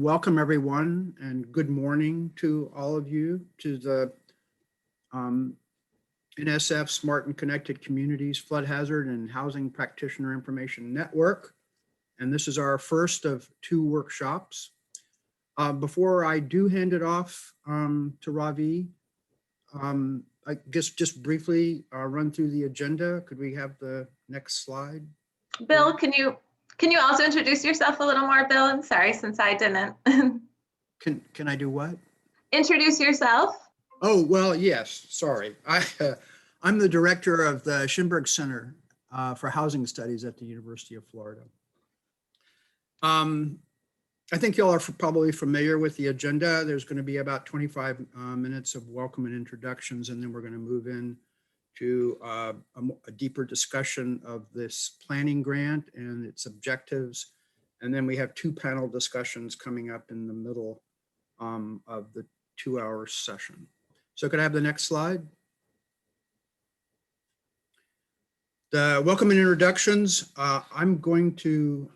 Welcome everyone and good morning to all of you to the NSF Smart and Connected Communities Flood Hazard and Housing Practitioner Information Network. And this is our first of two workshops. Before I do hand it off to Ravi, I guess just briefly run through the agenda. Could we have the next slide? Bill, can you also introduce yourself a little more, Bill? I'm sorry, since I didn't. Can I do what? Introduce yourself. Oh, well, yes, sorry. I'm the director of the Schimberg Center for Housing Studies at the University of Florida. I think y'all are probably familiar with the agenda. There's going to be about 25 minutes of welcome and introductions, and then we're going to move in to a deeper discussion of this planning grant and its objectives. And then we have two panel discussions coming up in the middle of the 2-hour session. So could I have the next slide? The welcome and introductions. I'm going to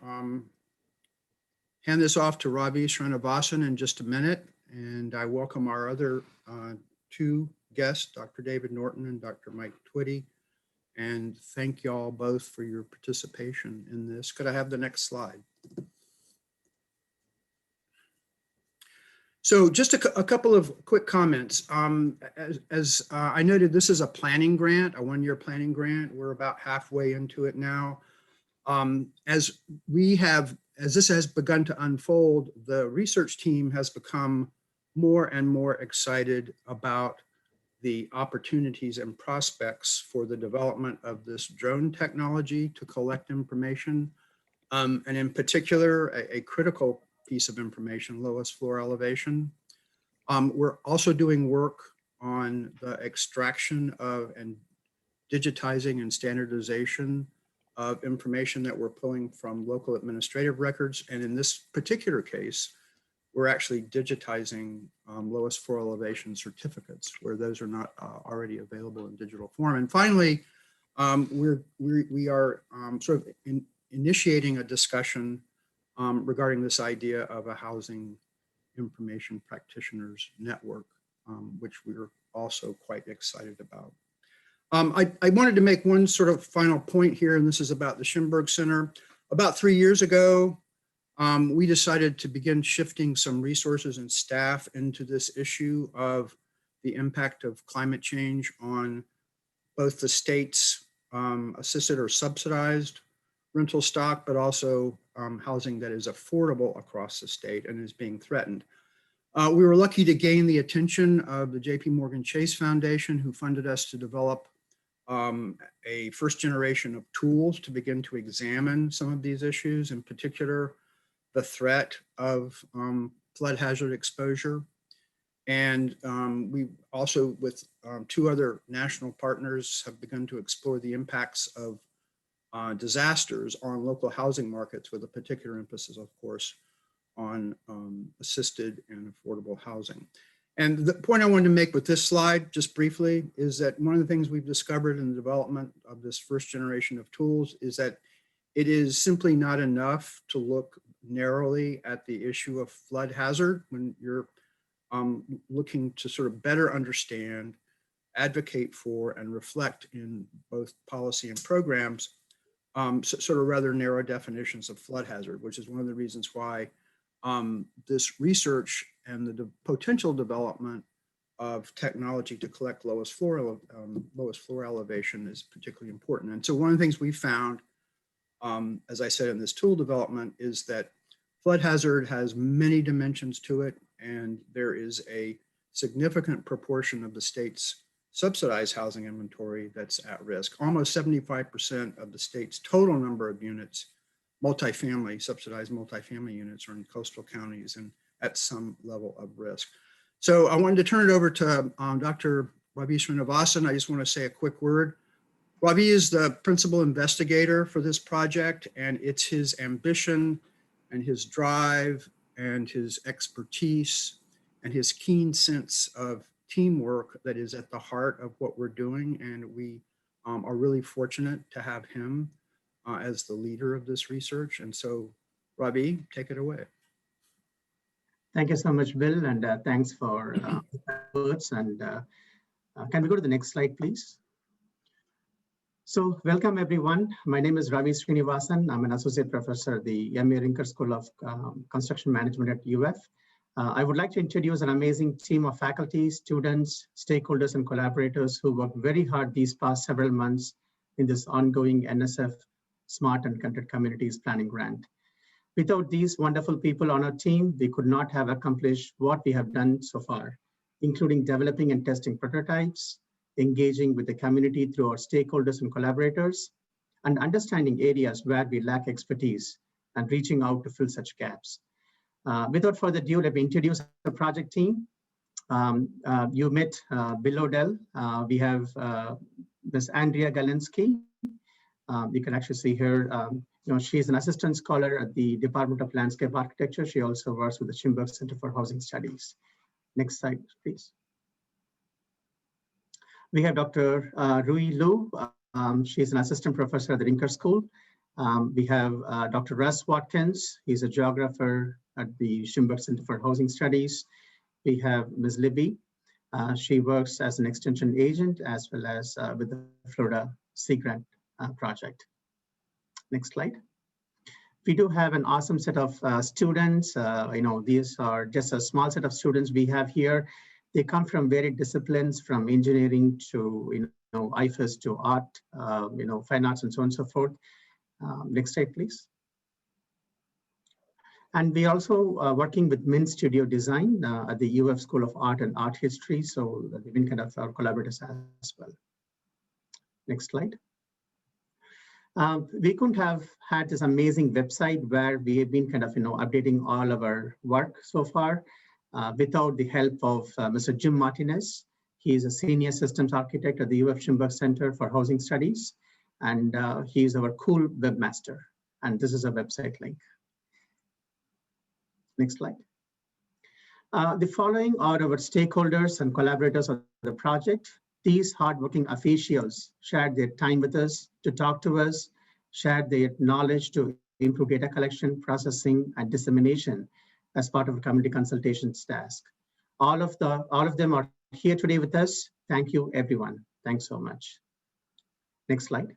hand this off to Ravi Srinivasan in just a minute. And I welcome our other two guests, Dr. David Norton and Dr. Mike Twitty. And thank you all both for your participation in this. Could I have the next slide? So just a couple of quick comments. As I noted, this is a planning grant, a one-year planning grant. We're about halfway into it now. As this has begun to unfold, the research team has become more and more excited about the opportunities and prospects for the development of this drone technology to collect information. And in particular, a critical piece of information, lowest floor elevation. We're also doing work on the extraction of and digitizing and standardization of information that we're pulling from local administrative records. And in this particular case, we're actually digitizing lowest floor elevation certificates where those are not already available in digital form. And finally, we are sort of initiating a discussion regarding this idea of a housing information practitioners network, which we're also quite excited about. I wanted to make one sort of final point here, and this is about the Schimberg Center. About 3 years ago, we decided to begin shifting some resources and staff into this issue of the impact of climate change on both the state's assisted or subsidized rental stock, but also housing that is affordable across the state and is being threatened. We were lucky to gain the attention of the JP Morgan Chase Foundation, who funded us to develop a first generation of tools to begin to examine some of these issues, in particular, the threat of flood hazard exposure. And we also, with two other national partners, have begun to explore the impacts of disasters on local housing markets, with a particular emphasis, of course, on assisted and affordable housing. And the point I wanted to make with this slide, just briefly, is that one of the things we've discovered in the development of this first generation of tools is that it is simply not enough to look narrowly at the issue of flood hazard when you're looking to sort of better understand, advocate for, and reflect in both policy and programs sort of rather narrow definitions of flood hazard, which is one of the reasons why this research and the potential development of technology to collect lowest floor elevation is particularly important. And so one of the things we found, as I said in this tool development, is that flood hazard has many dimensions to it, and there is a significant proportion of the state's subsidized housing inventory that's at risk. Almost 75% of the state's total number of units, multifamily, subsidized multifamily units, are in coastal counties and at some level of risk. So I wanted to turn it over to Dr. Ravi Srinivasan. I just want to say a quick word. Ravi is the principal investigator for this project, and it's his ambition and his drive and his expertise and his keen sense of teamwork that is at the heart of what we're doing. And we are really fortunate to have him as the leader of this research. And so, Ravi, take it away. Thank you so much, Bill, and thanks for words. And can we go to the next slide, please? So welcome, everyone. My name is Ravi Srinivasan. I'm an associate professor at the M.A. Rinker School of Construction Management at UF. I would like to introduce an amazing team of faculty, students, stakeholders, and collaborators who worked very hard these past several months in this ongoing NSF Smart and Connected Communities Planning Grant. Without these wonderful people on our team, we could not have accomplished what we have done so far, including developing and testing prototypes, engaging with the community through our stakeholders and collaborators, and understanding areas where we lack expertise and reaching out to fill such gaps. Without further ado, let me introduce the project team. You met Bill Odell. We have Ms. Andrea Golinski. You can actually see her. She's an assistant scholar at the Department of Landscape Architecture. She also works with the Schimberg Center for Housing Studies. Next slide, please. We have Dr. Rui Lu. She's an assistant professor at the Rinker School. We have Dr. Russ Watkins. He's a geographer at the Schimberg Center for Housing Studies. We have Ms. Libby. She works as an extension agent as well as with the Florida Sea Grant project. Next slide. We do have an awesome set of students. These are just a small set of students we have here. They come from varied disciplines, from engineering to IFAS to art, fine arts, and so on and so forth. Next slide, please. And we also working with Min Studio Design at the UF School of Art and Art History. So they've been kind of our collaborators as well. Next slide. We couldn't have had this amazing website where we have been kind of updating all of our work so far without the help of Mr. Jim Martinez. He is a senior systems architect at the UF Schimberg Center for Housing Studies, and he is our cool webmaster. And this is a website link. Next slide. The following are our stakeholders and collaborators of the project. These hardworking officials shared their time with us to talk to us, shared their knowledge to improve data collection, processing, and dissemination as part of a community consultations task. All of them are here today with us. Thank you, everyone. Thanks so much. Next slide.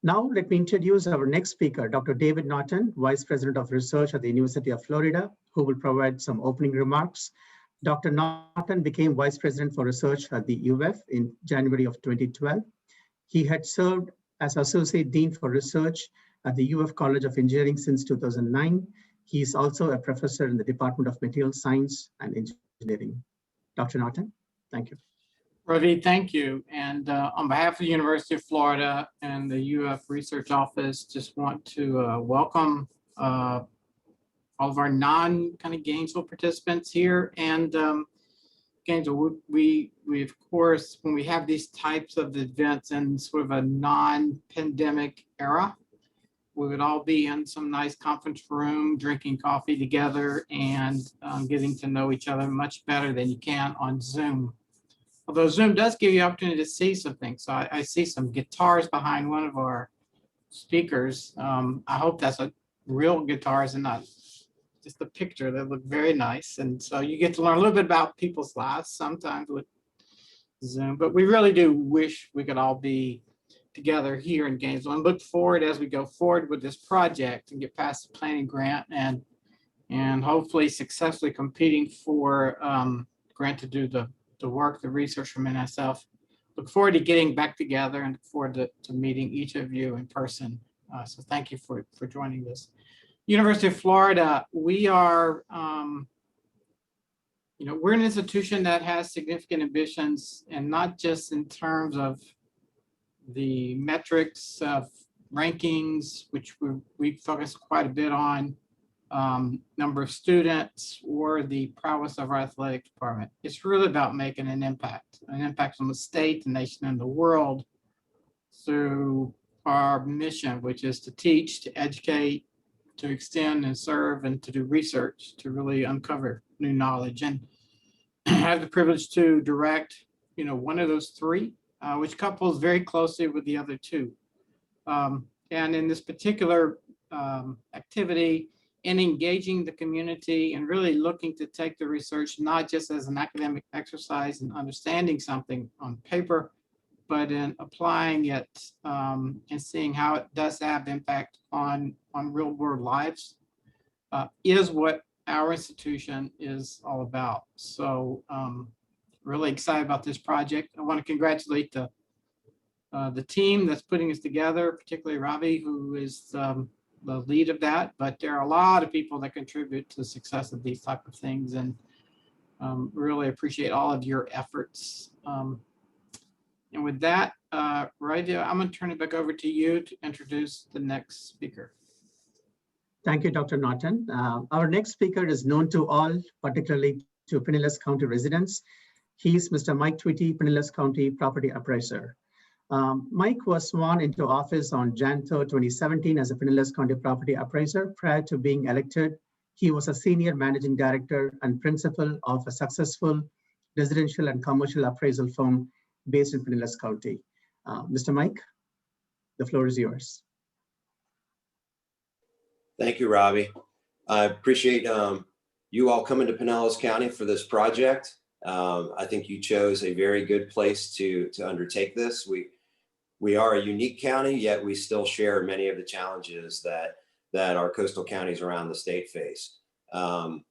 Now, let me introduce our next speaker, Dr. David Norton, Vice President of Research at the University of Florida, who will provide some opening remarks. Dr. Norton became Vice President for Research at the UF in January of 2012. He had served as Associate Dean for Research at the UF College of Engineering since 2009. He is also a professor in the Department of Material Science and Engineering. Dr. Norton, thank you. Ravi, thank you. And on behalf of the University of Florida and the UF Research Office, just want to welcome all of our Gainesville participants here. And Gainesville, we of course, when we have these types of events in sort of a non-pandemic era, we would all be in some nice conference room, drinking coffee together and getting to know each other much better than you can on Zoom. Although Zoom does give you the opportunity to see some things. So I see some guitars behind one of our speakers. I hope that's a real guitars and not just a picture. That look very nice. And so you get to learn a little bit about people's lives sometimes with Zoom. But we really do wish we could all be together here in Gainesville and look forward as we go forward with this project and get past the planning grant and hopefully successfully competing for grant to do the work, the research from NSF. Look forward to getting back together and look forward to meeting each of you in person. So thank you for joining this. University of Florida, we are, we're an institution that has significant ambitions, and not just in terms of the metrics of rankings, which we focus quite a bit on, number of students or the prowess of our athletic department. It's really about making an impact on the state, the nation, and the world through our mission, which is to teach, to educate, to extend and serve, and to do research to really uncover new knowledge. And I have the privilege to direct, one of those three, which couples very closely with the other two. And in this particular activity, in engaging the community and really looking to take the research not just as an academic exercise and understanding something on paper, but in applying it and seeing how it does have impact on real world lives is what our institution is all about. So really excited about this project. I want to congratulate the team that's putting this together, particularly Ravi, who is the lead of that, but there are a lot of people that contribute to the success of these type of things, and really appreciate all of your efforts. And with that, Ravi, I'm going to turn it back over to you to introduce the next speaker. Thank you, Dr. Norton. Our next speaker is known to all, particularly to Pinellas County residents. He's Mr. Mike Tweety, Pinellas County property appraiser. Mike was sworn into office on Jan 3rd, 2017 as a Pinellas County property appraiser. Prior to being elected, he was a senior managing director and principal of a successful residential and commercial appraisal firm based in Pinellas County. Mr. Mike, the floor is yours. Thank you, Ravi. I appreciate you all coming to Pinellas County for this project. I think you chose a very good place to undertake this. We are a unique county, yet we still share many of the challenges that our coastal counties around the state face. You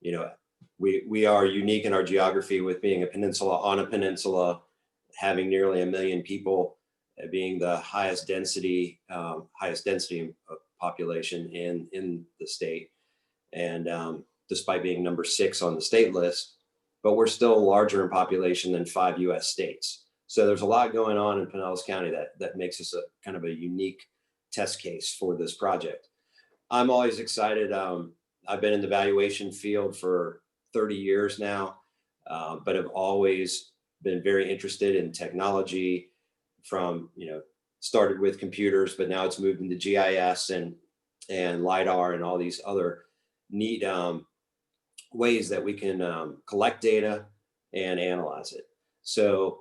know, we are unique in our geography with being a peninsula on a peninsula, having nearly 1 million people, being the highest density population in the state, and despite being number 6 on the state list, but we're still larger in population than 5 U.S. states. So there's a lot going on in Pinellas County that makes us a kind of a unique test case for this project. I'm always excited. I've been in the valuation field for 30 years now, but have always been very interested in technology. From, you know, started with computers, but now it's moved into GIS and LiDAR and all these other neat ways that we can collect data and analyze it. So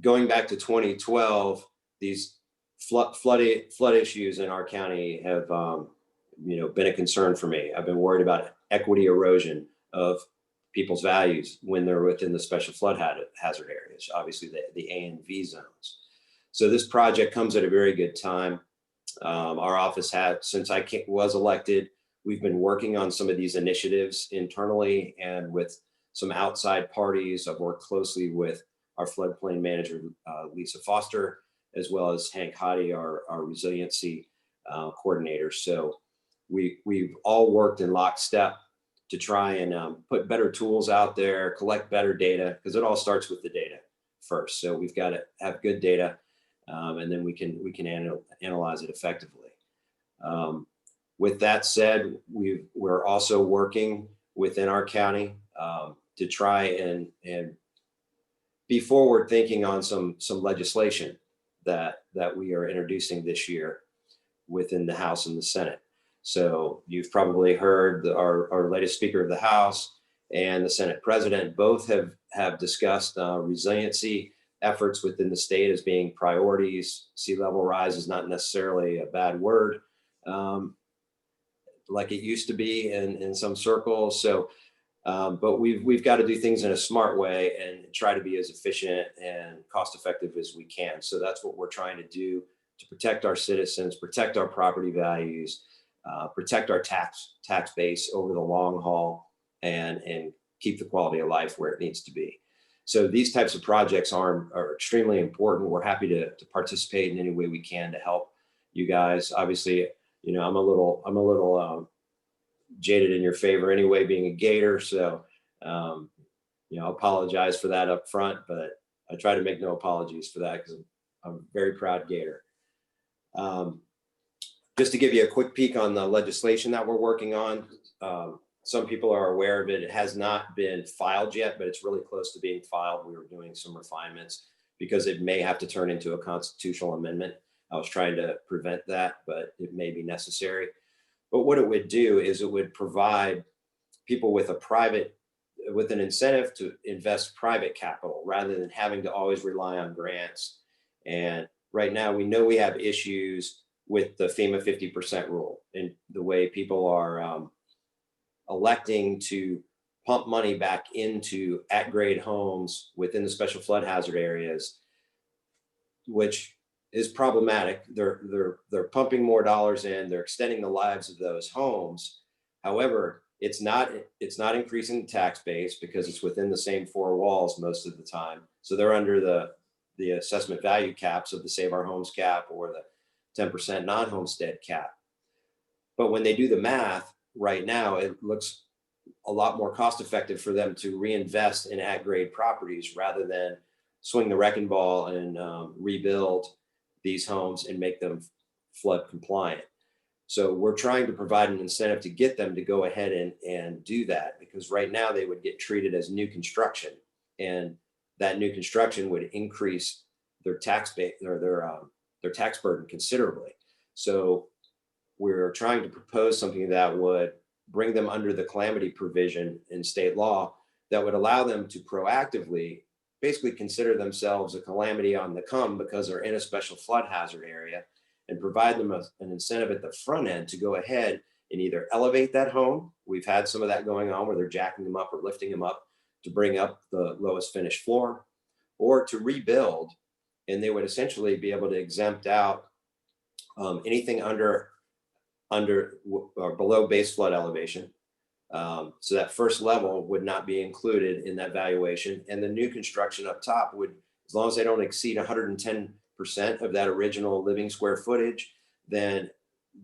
going back to 2012, these flood issues in our county have you know, been a concern for me. I've been worried about equity erosion of people's values when they're within the special flood hazard areas, obviously the A and V zones. So this project comes at a very good time. Our office had, since I was elected, we've been working on some of these initiatives internally and with some outside parties. I've worked closely with our floodplain manager, Lisa Foster, as well as Hank Hottie, our resiliency coordinator. So we've all worked in lockstep to try and put better tools out there, collect better data, because it all starts with the data first. So we've got to have good data, and then we can analyze it effectively. With that said, we're also working within our county to try and be forward thinking on some legislation that we are introducing this year within the House and the Senate. So you've probably heard our latest Speaker of the House and the Senate President both have discussed resiliency efforts within the state as being priorities. Sea level rise is not necessarily a bad word, like it used to be in some circles. So, but we've got to do things in a smart way and try to be as efficient and cost effective as we can. So that's what we're trying to do to protect our citizens, protect our property values, protect our tax base over the long haul, and keep the quality of life where it needs to be. So these types of projects are extremely important. We're happy to participate in any way we can to help you guys. Obviously, you know, I'm a little jaded in your favor anyway, being a Gator. So, you know, I apologize for that up front, but I try to make no apologies for that because I'm a very proud Gator. Just to give you a quick peek on the legislation that we're working on. Some people are aware of it. It has not been filed yet, but it's really close to being filed. We were doing some refinements because it may have to turn into a constitutional amendment. I was trying to prevent that, but it may be necessary. But what it would do is it would provide people with an incentive to invest private capital rather than having to always rely on grants. And right now we know we have issues with the FEMA 50% rule and the way people are electing to pump money back into at-grade homes within the special flood hazard areas, which is problematic. They're pumping more dollars in, they're extending the lives of those homes. However, it's not increasing the tax base because it's within the same four walls most of the time. So they're under the assessment value caps of the Save Our Homes cap or the 10% non-homestead cap. But when they do the math right now, it looks a lot more cost effective for them to reinvest in at-grade properties rather than swing the wrecking ball and rebuild these homes and make them flood compliant. So we're trying to provide an incentive to get them to go ahead and do that, because right now they would get treated as new construction, and that new construction would increase their tax base or their tax burden considerably. So we're trying to propose something that would bring them under the calamity provision in state law that would allow them to proactively basically consider themselves a calamity on the come because they're in a special flood hazard area, and provide them an incentive at the front end to go ahead and either elevate that home. We've had some of that going on where they're jacking them up or lifting them up to bring up the lowest finished floor, or to rebuild. And they would essentially be able to exempt out anything under or below base flood elevation. So that first level would not be included in that valuation. And the new construction up top would, as long as they don't exceed 110% of that original living square footage, then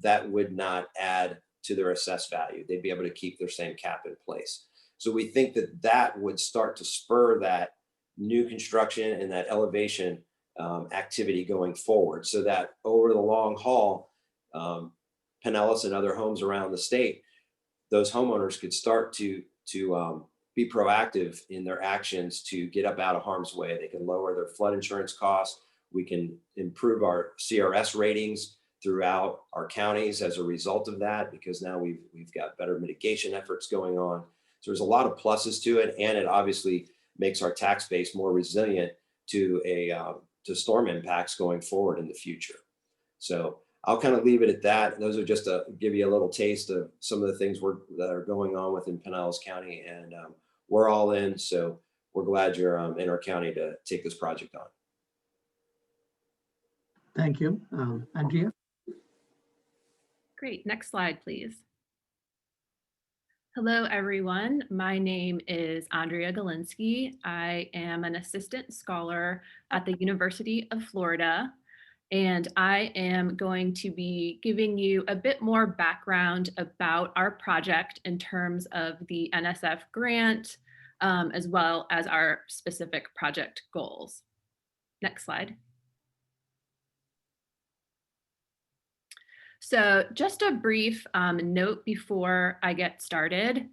that would not add to their assessed value. They'd be able to keep their same cap in place. So we think that that would start to spur that new construction and that elevation activity going forward, so that over the long haul, Pinellas and other homes around the state, those homeowners could start to be proactive in their actions to get up out of harm's way. They can lower their flood insurance costs. We can improve our CRS ratings throughout our counties as a result of that, because now we've got better mitigation efforts going on. So there's a lot of pluses to it, and it obviously makes our tax base more resilient to to storm impacts going forward in the future. So I'll kind of leave it at that. Those are just to give you a little taste of some of the things that are going on within Pinellas County, and we're all in. So we're glad you're in our county to take this project on. Thank you. Andrea? Great. Next slide, please. Hello, everyone. My name is Andrea Golinski. I am an assistant scholar at the University of Florida, and I am going to be giving you a bit more background about our project in terms of the NSF grant, as well as our specific project goals. Next slide. So just a brief note before I get started.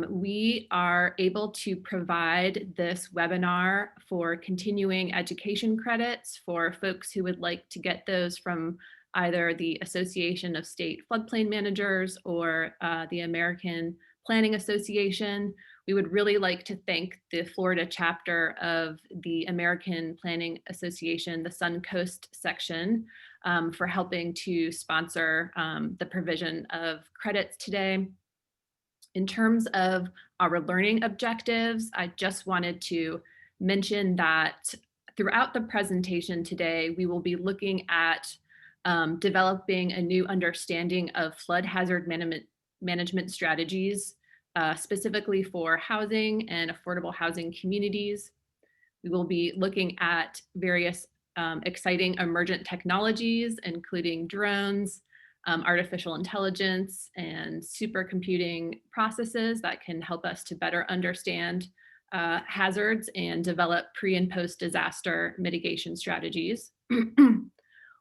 We are able to provide this webinar for continuing education credits for folks who would like to get those from either the Association of State Floodplain Managers or the American Planning Association. We would really like to thank the Florida chapter of the American Planning Association, the Suncoast section, for helping to sponsor the provision of credits today. In terms of our learning objectives, I just wanted to mention that throughout the presentation today, we will be looking at developing a new understanding of flood hazard management strategies, specifically for housing and affordable housing communities. We will be looking at various exciting emergent technologies, including drones, artificial intelligence, and supercomputing processes that can help us to better understand hazards and develop pre- and post-disaster mitigation strategies.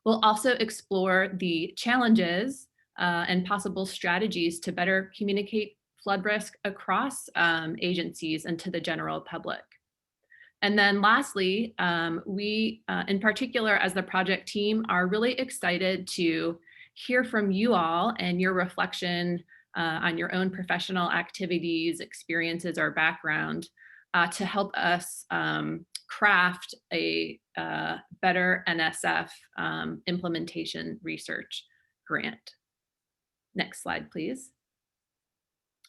We'll also explore the challenges and possible strategies to better communicate flood risk across agencies and to the general public. And then lastly, we, in particular as the project team, are really excited to hear from you all and your reflection on your own professional activities, experiences, or background to help us craft a better NSF implementation research grant. Next slide, please.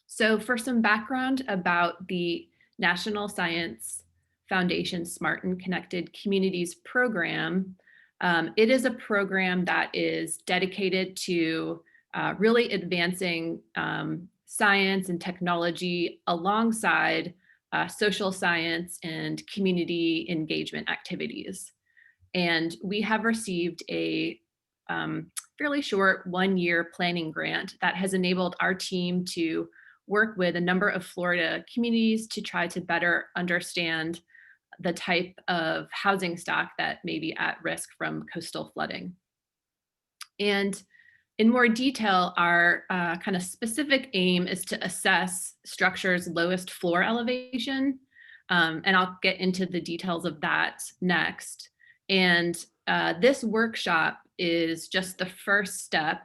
So for some background about the National Science Foundation Smart and Connected Communities program, it is a program that is dedicated to really advancing science and technology alongside social science and community engagement activities. And we have received a fairly short 1-year planning grant that has enabled our team to work with a number of Florida communities to try to better understand the type of housing stock that may be at risk from coastal flooding. And in more detail, our kind of specific aim is to assess structures' lowest floor elevation. And I'll get into the details of that next. And this workshop is just the first step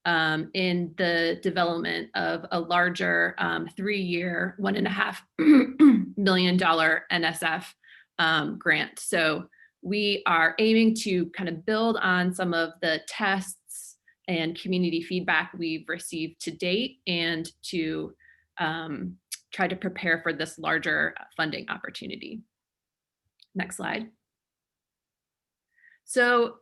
in the development of a larger 3-year, $1.5 million NSF grant. So we are aiming to kind of build on some of the tests and community feedback we've received to date and to try to prepare for this larger funding opportunity. Next slide. So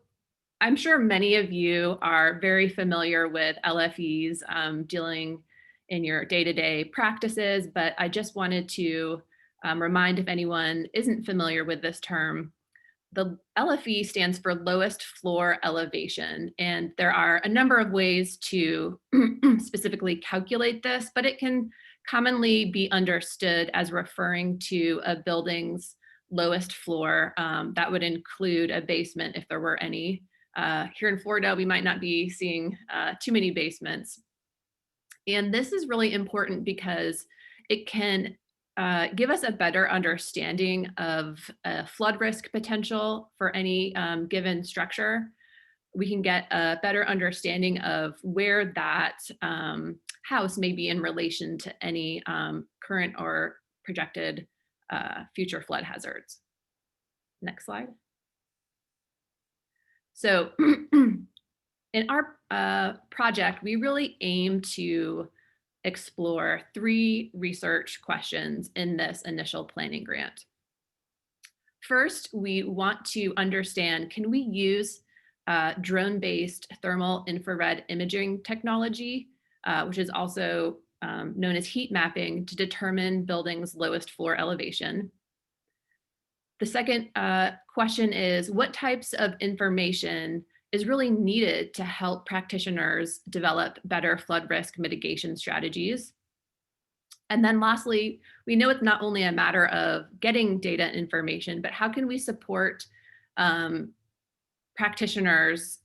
I'm sure many of you are very familiar with LFEs dealing in your day-to-day practices, but I just wanted to remind if anyone isn't familiar with this term, the LFE stands for lowest floor elevation, and there are a number of ways to specifically calculate this, but it can commonly be understood as referring to a building's lowest floor. That would include a basement if there were any. Here in Florida, we might not be seeing too many basements. And this is really important because it can give us a better understanding of flood risk potential for any given structure. We can get a better understanding of where that house may be in relation to any current or projected future flood hazards. Next slide. So in our project, we really aim to explore 3 research questions in this initial planning grant. First, we want to understand, can we use drone-based thermal infrared imaging technology, which is also known as heat mapping, to determine buildings' lowest floor elevation? The second question is, what types of information is really needed to help practitioners develop better flood risk mitigation strategies? And then lastly, we know it's not only a matter of getting data information, but how can we support practitioners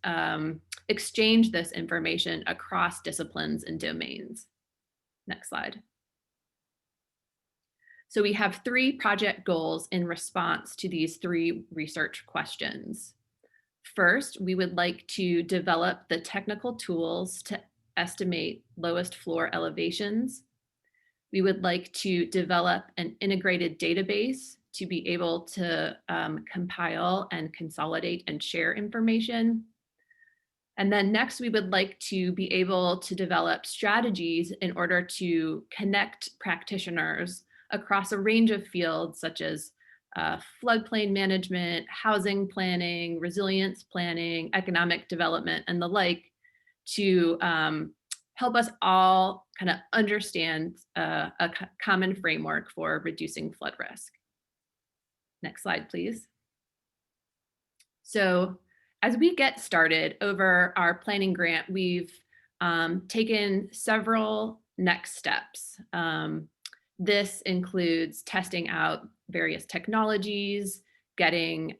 exchange this information across disciplines and domains? Next slide. So we have 3 project goals in response to these 3 research questions. First, we would like to develop the technical tools to estimate lowest floor elevations. We would like to develop an integrated database to be able to compile and consolidate and share information. And then next, we would like to be able to develop strategies in order to connect practitioners across a range of fields such as floodplain management, housing planning, resilience planning, economic development, and the like, to help us all kind of understand a common framework for reducing flood risk. Next slide, please. So as we get started over our planning grant, we've taken several next steps. This includes testing out various technologies, getting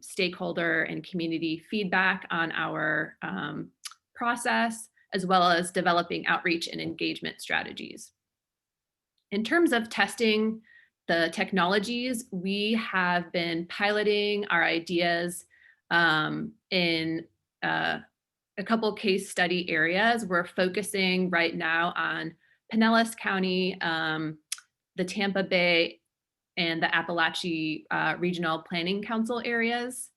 stakeholder and community feedback on our process, as well as developing outreach and engagement strategies. In terms of testing the technologies, we have been piloting our ideas in a couple case study areas. We're focusing right now on Pinellas County, the Tampa Bay and the Appalachian Regional Planning Council areas.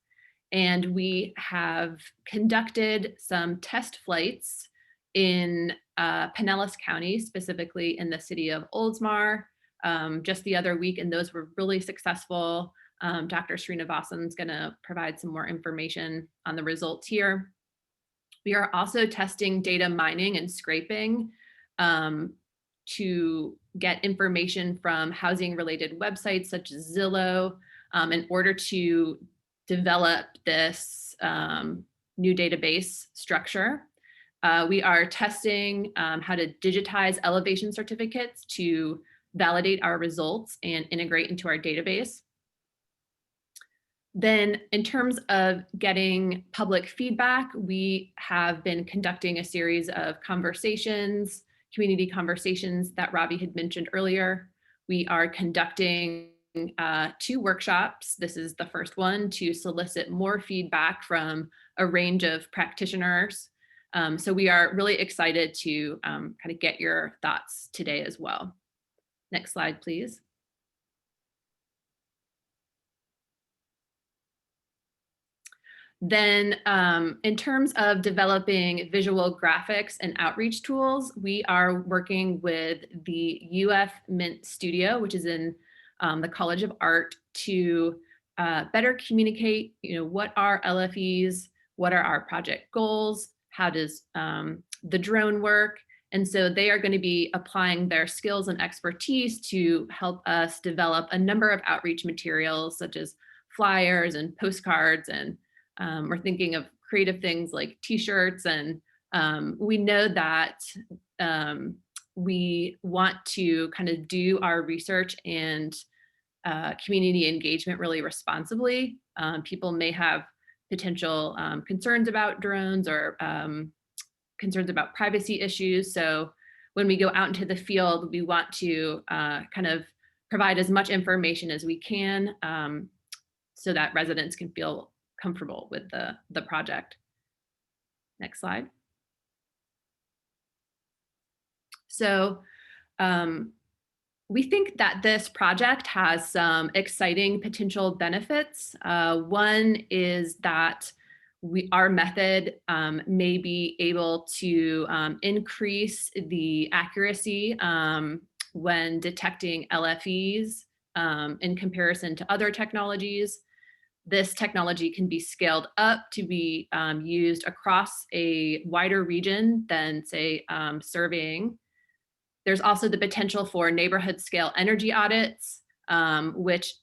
And we have conducted some test flights in Pinellas County, specifically in the city of Oldsmar, just the other week, and those were really successful. Dr. Srinivasan is going to provide some more information on the results here. We are also testing data mining and scraping to get information from housing-related websites such as Zillow in order to develop this new database structure. We are testing how to digitize elevation certificates to validate our results and integrate into our database. Then in terms of getting public feedback, we have been conducting a series of conversations, community conversations that Ravi had mentioned earlier. We are conducting 2 workshops. This is the first one to solicit more feedback from a range of practitioners. So we are really excited to kind of get your thoughts today as well. Next slide, please. Then in terms of developing visual graphics and outreach tools, we are working with the UF Mint Studio, which is in the College of Art, to better communicate, what are LFEs, what are our project goals, how does the drone work? And so they are going to be applying their skills and expertise to help us develop a number of outreach materials, such as flyers and postcards, and we're thinking of creative things like t-shirts. And we know that we want to kind of do our research and community engagement really responsibly. People may have potential concerns about drones or concerns about privacy issues. So when we go out into the field, we want to kind of provide as much information as we can so that residents can feel comfortable with the project. Next slide. So we think that this project has some exciting potential benefits. One is that our method may be able to increase the accuracy when detecting LFEs in comparison to other technologies. This technology can be scaled up to be used across a wider region than, say, surveying. There's also the potential for neighborhood scale energy audits, which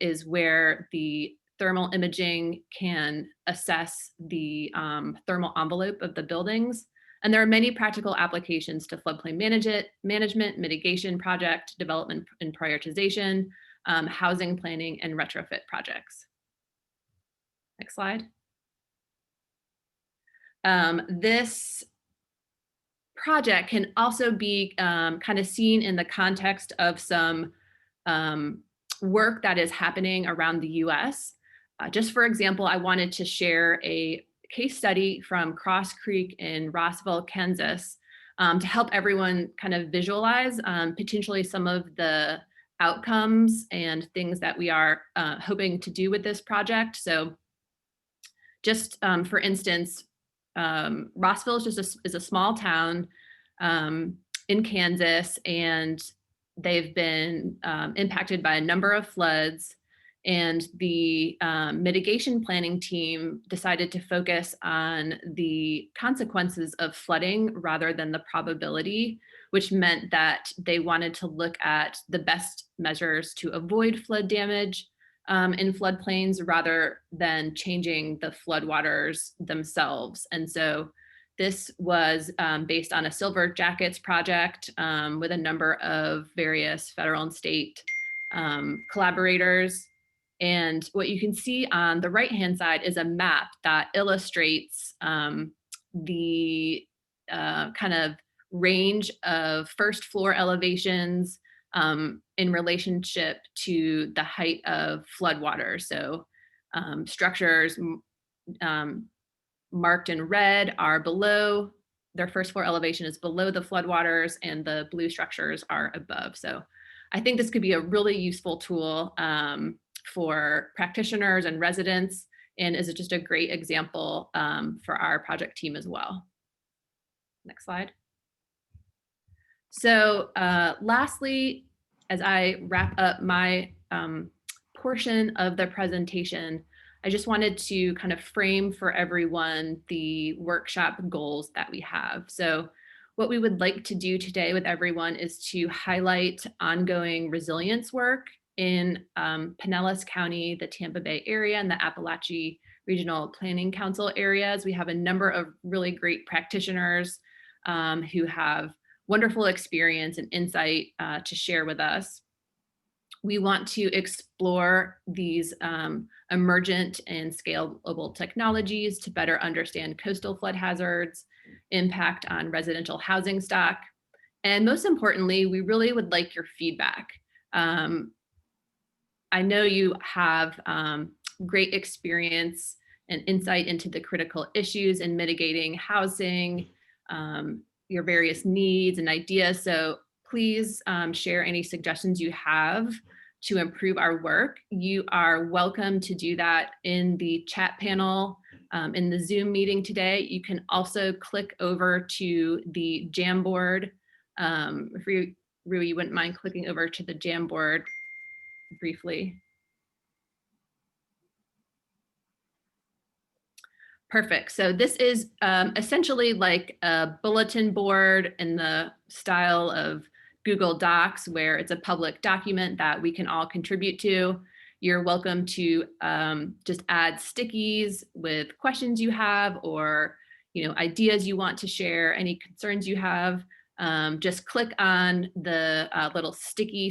is where the thermal imaging can assess the thermal envelope of the buildings. And there are many practical applications to floodplain management, mitigation project, development and prioritization, housing planning, and retrofit projects. Next slide. This project can also be kind of seen in the context of some work that is happening around the US. Just for example, I wanted to share a case study from Cross Creek in Rossville, Kansas, to help everyone kind of visualize potentially some of the outcomes and things that we are hoping to do with this project. So just for instance, Rossville is a small town in Kansas, and they've been impacted by a number of floods. And the mitigation planning team decided to focus on the consequences of flooding rather than the probability, which meant that they wanted to look at the best measures to avoid flood damage in floodplains rather than changing the floodwaters themselves. And so this was based on a Silver Jackets project with a number of various federal and state collaborators. And what you can see on the right-hand side is a map that illustrates the kind of range of first floor elevations in relationship to the height of floodwater. So structures marked in red are below, their first floor elevation is below the floodwaters, and the blue structures are above. So I think this could be a really useful tool for practitioners and residents, and is just a great example for our project team as well. Next slide. So lastly, as I wrap up my portion of the presentation, I just wanted to kind of frame for everyone the workshop goals that we have. So what we would like to do today with everyone is to highlight ongoing resilience work in Pinellas County, the Tampa Bay area, and the Appalachian Regional Planning Council areas. We have a number of really great practitioners who have wonderful experience and insight to share with us. We want to explore these emergent and scalable technologies to better understand coastal flood hazards, impact on residential housing stock, and most importantly, we really would like your feedback. I know you have great experience and insight into the critical issues in mitigating housing, your various needs and ideas. So please share any suggestions you have to improve our work. You are welcome to do that in the chat panel in the Zoom meeting today. You can also click over to the Jamboard. If you, Rui, you wouldn't mind clicking over to the Jamboard briefly. Perfect. So this is essentially like a bulletin board in the style of Google Docs, where it's a public document that we can all contribute to. You're welcome to just add stickies with questions you have, or ideas you want to share, any concerns you have. Just click on the little sticky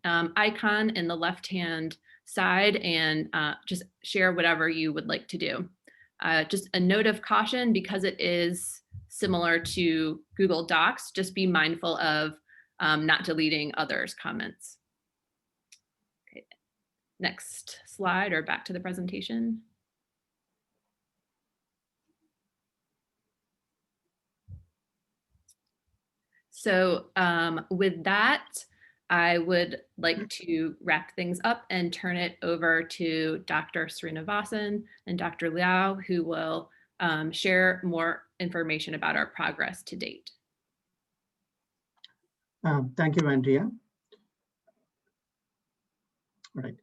icon in the left-hand side and just share whatever you would like to do. Just a note of caution, because it is similar to Google Docs, just be mindful of not deleting others' comments. Okay. Next slide, or back to the presentation. So with that, I would like to wrap things up and turn it over to Dr. Srinivasan and Dr. Liao, who will share more information about our progress to date. Thank you, Andrea. All right.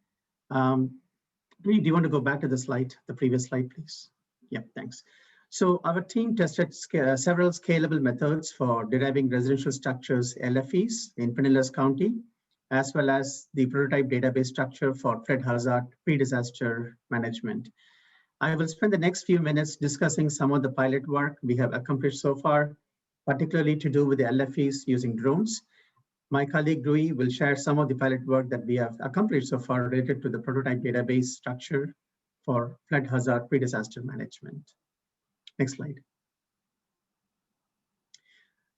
Do you want to go back to the slide, the previous slide, please? Yep, thanks. So our team tested several scalable methods for deriving residential structures LFEs in Pinellas County, as well as the prototype database structure for flood hazard pre-disaster management. I will spend the next few minutes discussing some of the pilot work we have accomplished so far, particularly to do with the LFEs using drones. My colleague Rui will share some of the pilot work that we have accomplished so far related to the prototype database structure for flood hazard pre-disaster management. Next slide.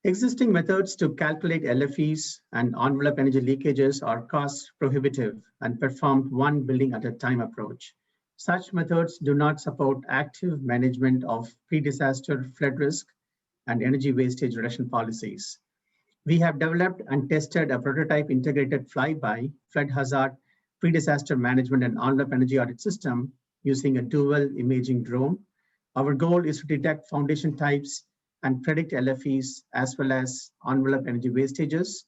Existing methods to calculate LFEs and envelope energy leakages are cost prohibitive and performed one building at a time approach. Such methods do not support active management of pre-disaster flood risk and energy wastage reduction policies. We have developed and tested a prototype integrated flyby flood hazard pre-disaster management and envelope energy audit system using a dual imaging drone. Our goal is to detect foundation types and predict LFEs as well as envelope energy wastages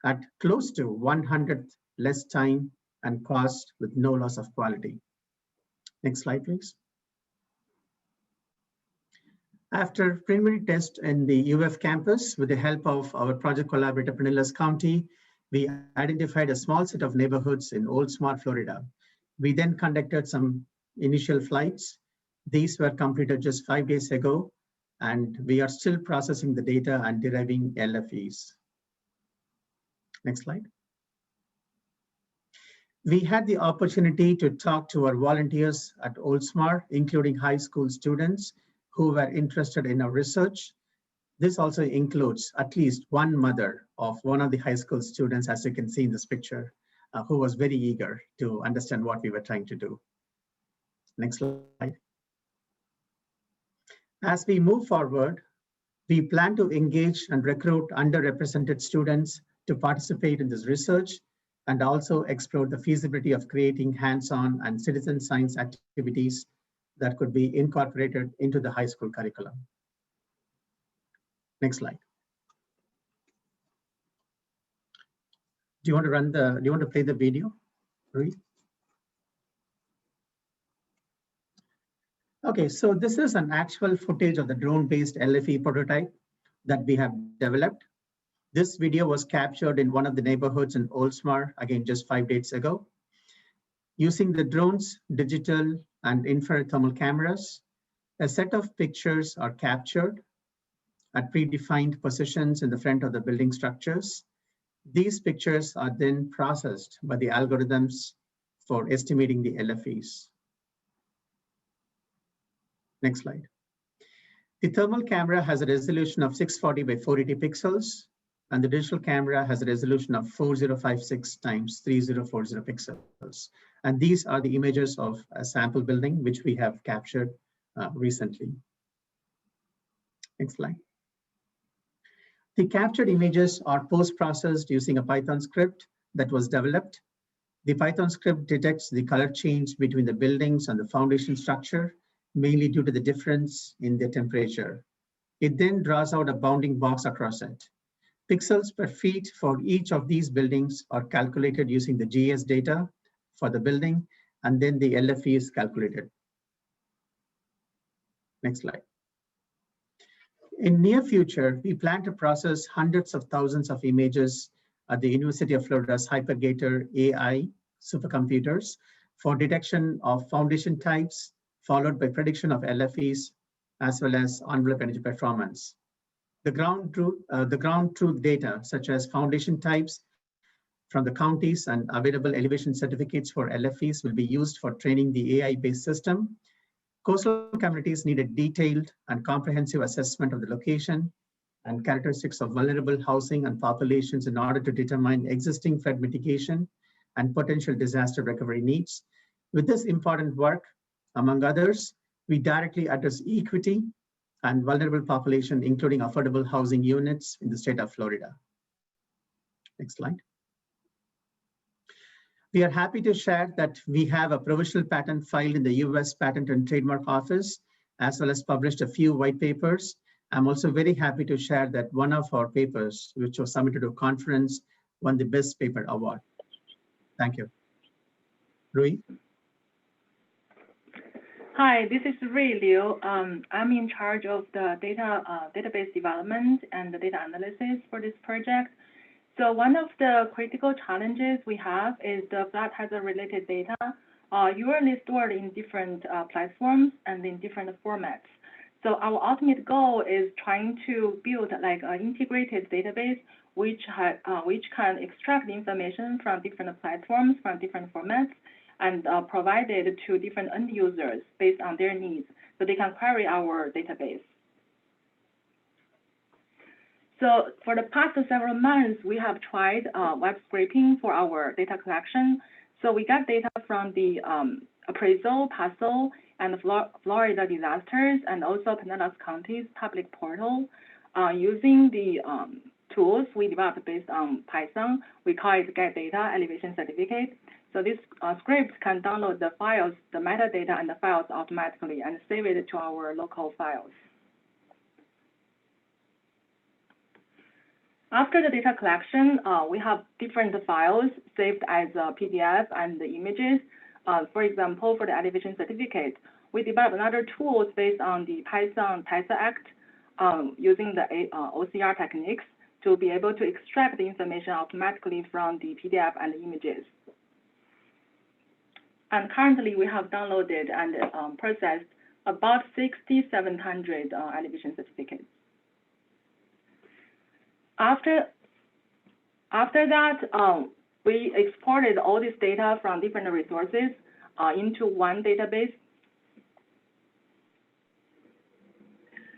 at close to 100th less time and cost with no loss of quality. Next slide, please. After preliminary test in the UF campus with the help of our project collaborator Pinellas County, we identified a small set of neighborhoods in Old Smart, Florida. We then conducted some initial flights. These were completed just 5 days ago, and we are still processing the data and deriving LFEs. Next slide. We had the opportunity to talk to our volunteers at Old Smart, including high school students who were interested in our research. This also includes at least one mother of one of the high school students, as you can see in this picture, who was very eager to understand what we were trying to do. Next slide. As we move forward, we plan to engage and recruit underrepresented students to participate in this research and also explore the feasibility of creating hands-on and citizen science activities that could be incorporated into the high school curriculum. Next slide. Do you want to play the video, Rui? Okay, so this is an actual footage of the drone-based LFE prototype that we have developed. This video was captured in one of the neighborhoods in Oldsmar, again, just 5 days ago. Using the drone's digital and infrared thermal cameras, a set of pictures are captured at predefined positions in the front of the building structures. These pictures are then processed by the algorithms for estimating the LFEs. Next slide. The thermal camera has a resolution of 640 by 480 pixels, and the digital camera has a resolution of 4056 times 3040 pixels. And these are the images of a sample building, which we have captured recently. Next slide. The captured images are post-processed using a Python script that was developed. The Python script detects the color change between the buildings and the foundation structure, mainly due to the difference in the temperature. It then draws out a bounding box across it. Pixels per feet for each of these buildings are calculated using the GS data for the building, and then the LFE is calculated. Next slide. In near future, we plan to process hundreds of thousands of images at the University of Florida's Hypergator AI supercomputers for detection of foundation types, followed by prediction of LFEs, as well as envelope energy performance. The ground truth data, such as foundation types from the counties and available elevation certificates for LFEs, will be used for training the AI-based system. Coastal communities need a detailed and comprehensive assessment of the location and characteristics of vulnerable housing and populations in order to determine existing flood mitigation and potential disaster recovery needs. With this important work, among others, we directly address equity and vulnerable population, including affordable housing units in the state of Florida. Next slide. We are happy to share that we have a provisional patent filed in the US Patent and Trademark Office, as well as published a few white papers. I'm also very happy to share that one of our papers, which was submitted to a conference, won the Best Paper Award. Thank you. Rui? Hi, this is Rui Liu. I'm in charge of the database development and the data analysis for this project. So one of the critical challenges we have is the flood hazard related data usually stored in different platforms and in different formats. So our ultimate goal is trying to build like an integrated database which can extract the information from different platforms, from different formats, and provide it to different end users based on their needs, so they can query our database. So for the past several months, we have tried web scraping for our data collection. So we got data from the appraisal, PASO, and Florida disasters, and also Pinellas County's public portal. Using the tools we developed based on Python, we call it Get Data Elevation Certificate. So this script can download the files, the metadata, and the files automatically and save it to our local files. After the data collection, we have different files saved as PDF and the images. For example, for the elevation certificate, we developed another tools based on the Python TESA Act using the OCR techniques to be able to extract the information automatically from the PDF and the images. And currently, we have downloaded and processed about 6,700 elevation certificates. After that, we exported all this data from different resources into one database.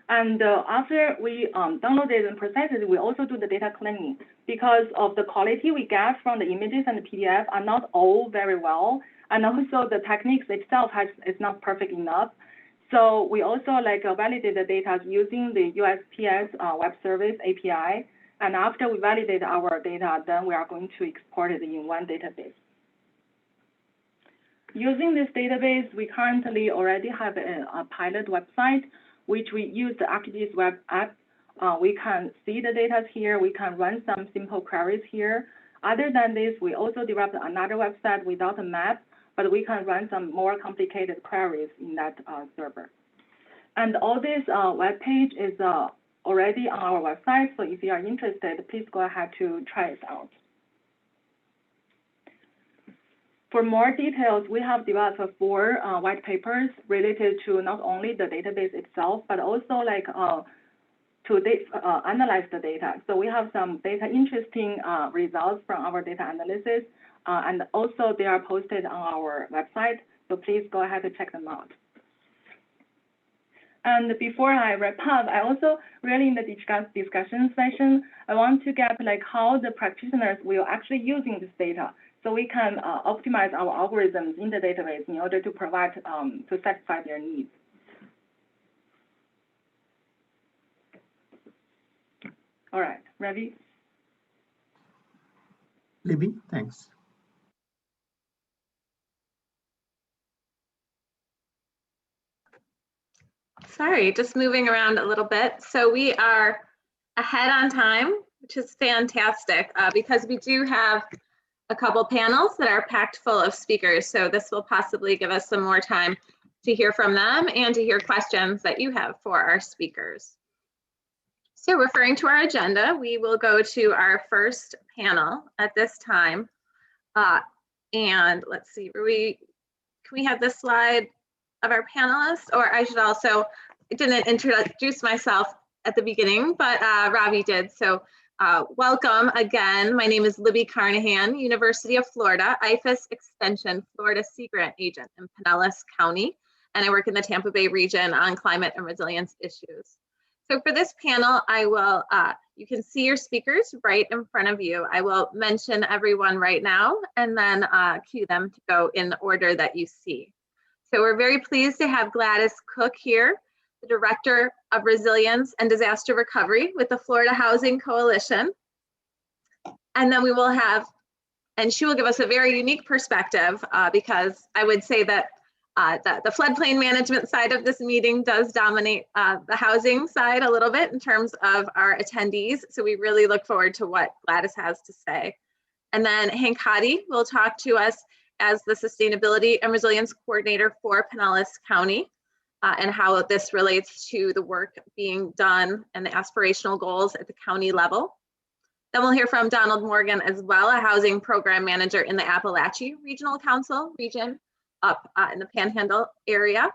And after we downloaded and processed it, we also do the data cleaning because of the quality we get from the images and the PDF are not all very well. And also the techniques itself is not perfect enough. So we also validate the data using the USPS web service API. And after we validate our data, then we are going to export it in one database. Using this database, we currently already have a pilot website, which we use the ArcGIS web app. We can see the data here. We can run some simple queries here. Other than this, we also developed another website without a map, but we can run some more complicated queries in that server. And all this web page is already on our website. So if you are interested, please go ahead to try it out. For more details, we have developed 4 white papers related to not only the database itself, but also like to analyze the data. So we have some data interesting results from our data analysis, and also they are posted on our website. So please go ahead and check them out. And before I wrap up, I also really in the discussion session, I want to get like how the practitioners will actually using this data, so we can optimize our algorithms in the database in order to provide to satisfy their needs. All right, Ravi. Libby, thanks. Sorry, just moving around a little bit. So we are ahead on time, which is fantastic because we do have a couple panels that are packed full of speakers. So this will possibly give us some more time to hear from them and to hear questions that you have for our speakers. So referring to our agenda, we will go to our first panel at this time. And let's see, can we have this slide of our panelists? Or I should also, I didn't introduce myself at the beginning, but Ravi did. So welcome again. My name is Libby Carnahan, University of Florida, IFAS Extension, Florida Sea Grant Agent in Pinellas County. And I work in the Tampa Bay region on climate and resilience issues. So for this panel, I will, you can see your speakers right in front of you. I will mention everyone right now and then cue them to go in the order that you see. So we're very pleased to have Gladys Cook here, the Director of Resilience and Disaster Recovery with the Florida Housing Coalition. And then we will have, and she will give us a very unique perspective because I would say that the floodplain management side of this meeting does dominate the housing side a little bit in terms of our attendees. So we really look forward to what Gladys has to say. And then Hank Hadi will talk to us as the Sustainability and Resilience Coordinator for Pinellas County and how this relates to the work being done and the aspirational goals at the county level. Then we'll hear from Donald Morgan as well, a housing program manager in the Appalachian Regional Council region up in the Panhandle area.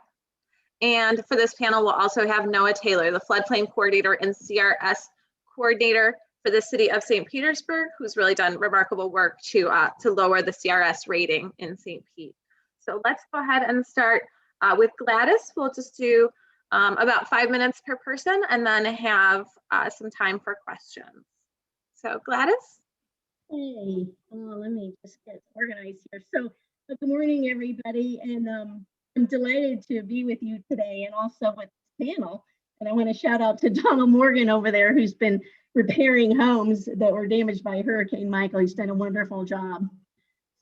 And for this panel, we'll also have Noah Taylor, the floodplain coordinator and CRS coordinator for the city of St. Petersburg, who's really done remarkable work to lower the CRS rating in St. Pete. So let's go ahead and start with Gladys. We'll just do about 5 minutes per person and then have some time for questions. So Gladys. Hey, let me just get organized here. So good morning, everybody. And I'm delighted to be with you today and also with this panel. And I want to shout out to Donald Morgan over there, who's been repairing homes that were damaged by Hurricane Michael. He's done a wonderful job.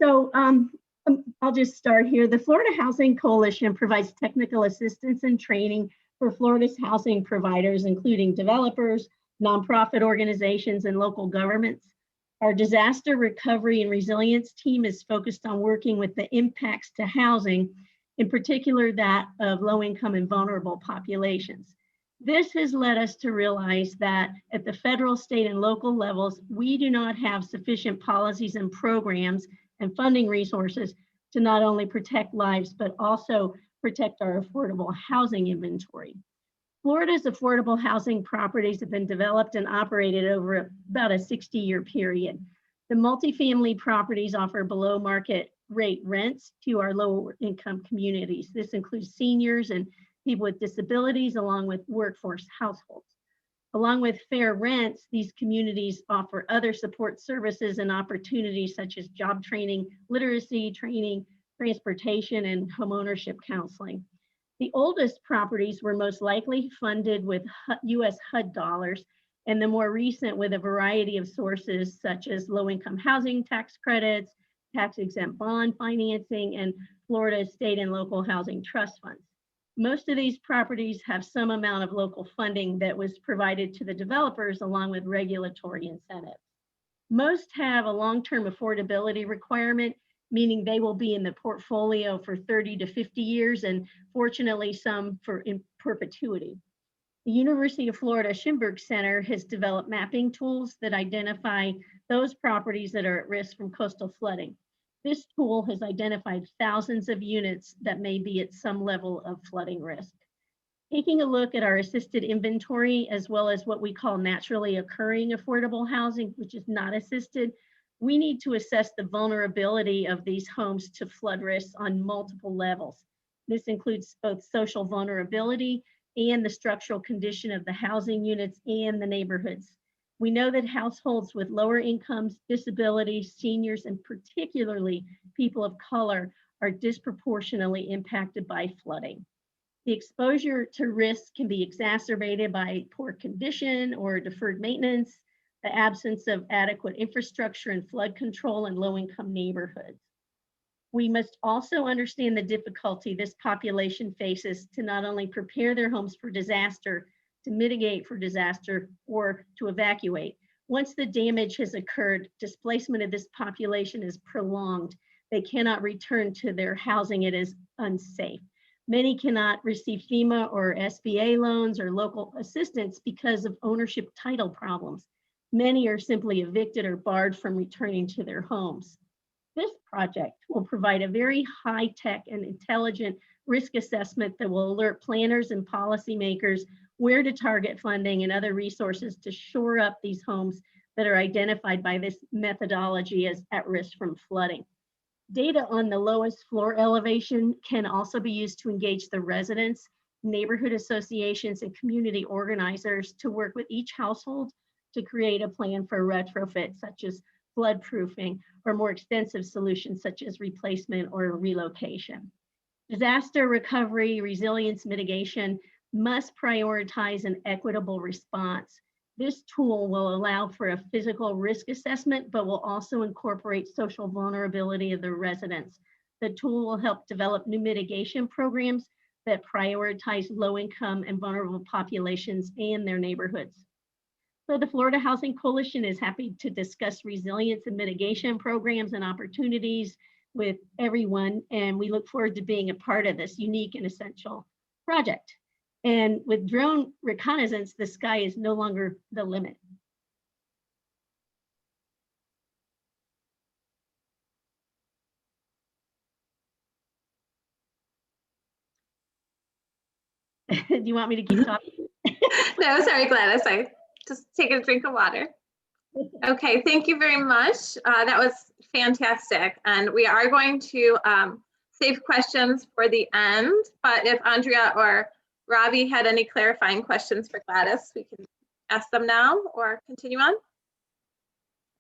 So I'll just start here. The Florida Housing Coalition provides technical assistance and training for Florida's housing providers, including developers, nonprofit organizations, and local governments. Our disaster recovery and resilience team is focused on working with the impacts to housing, in particular that of low-income and vulnerable populations. This has led us to realize that at the federal, state, and local levels, we do not have sufficient policies and programs and funding resources to not only protect lives, but also protect our affordable housing inventory. Florida's affordable housing properties have been developed and operated over about a 60-year period. The multifamily properties offer below market rate rents to our lower income communities. This includes seniors and people with disabilities, along with workforce households. Along with fair rents, these communities offer other support services and opportunities such as job training, literacy training, transportation, and homeownership counseling. The oldest properties were most likely funded with US HUD dollars and the more recent with a variety of sources such as low-income housing tax credits, tax-exempt bond financing, and Florida state and local housing trust funds. Most of these properties have some amount of local funding that was provided to the developers along with regulatory incentives. Most have a long-term affordability requirement, meaning they will be in the portfolio for 30 to 50 years, and fortunately some for in perpetuity. The University of Florida Schimberg Center has developed mapping tools that identify those properties that are at risk from coastal flooding. This tool has identified thousands of units that may be at some level of flooding risk. Taking a look at our assisted inventory, as well as what we call naturally occurring affordable housing, which is not assisted, we need to assess the vulnerability of these homes to flood risks on multiple levels. This includes both social vulnerability and the structural condition of the housing units and the neighborhoods. We know that households with lower incomes, disabilities, seniors, and particularly people of color are disproportionately impacted by flooding. The exposure to risk can be exacerbated by poor condition or deferred maintenance, the absence of adequate infrastructure and flood control in low-income neighborhoods. We must also understand the difficulty this population faces to not only prepare their homes for disaster, to mitigate for disaster, or to evacuate. Once the damage has occurred, displacement of this population is prolonged. They cannot return to their housing. It is unsafe. Many cannot receive FEMA or SBA loans or local assistance because of ownership title problems. Many are simply evicted or barred from returning to their homes. This project will provide a very high-tech and intelligent risk assessment that will alert planners and policymakers where to target funding and other resources to shore up these homes that are identified by this methodology as at risk from flooding. Data on the lowest floor elevation can also be used to engage the residents, neighborhood associations, and community organizers to work with each household to create a plan for retrofit, such as floodproofing, or more extensive solutions such as replacement or relocation. Disaster recovery, resilience mitigation must prioritize an equitable response. This tool will allow for a physical risk assessment, but will also incorporate social vulnerability of the residents. The tool will help develop new mitigation programs that prioritize low-income and vulnerable populations and their neighborhoods. So the Florida Housing Coalition is happy to discuss resilience and mitigation programs and opportunities with everyone, and we look forward to being a part of this unique and essential project. And with drone reconnaissance, the sky is no longer the limit. Do you want me to keep talking? No, sorry, Gladys. I just take a drink of water. Okay, thank you very much. That was fantastic. And we are going to save questions for the end, but if Andrea or Ravi had any clarifying questions for Gladys, we can ask them now or continue on.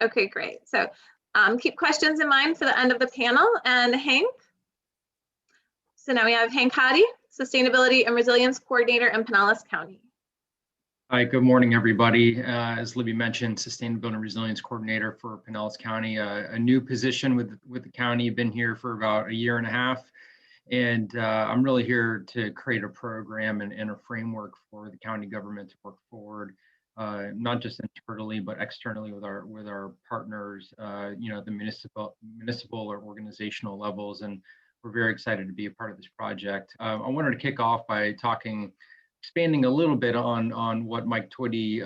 Okay, great. So keep questions in mind for the end of the panel. And Hank. So now we have Hank Hadi, Sustainability and Resilience Coordinator in Pinellas County. Hi, good morning, everybody. As Libby mentioned, Sustainability and Resilience Coordinator for Pinellas County, a new position with the county. Been here for about a year and a half. And I'm really here to create a program and a framework for the county government to work forward, not just internally, but externally with our partners, the municipal or organizational levels. And we're very excited to be a part of this project. I wanted to kick off by expanding a little bit on what Mike Twitty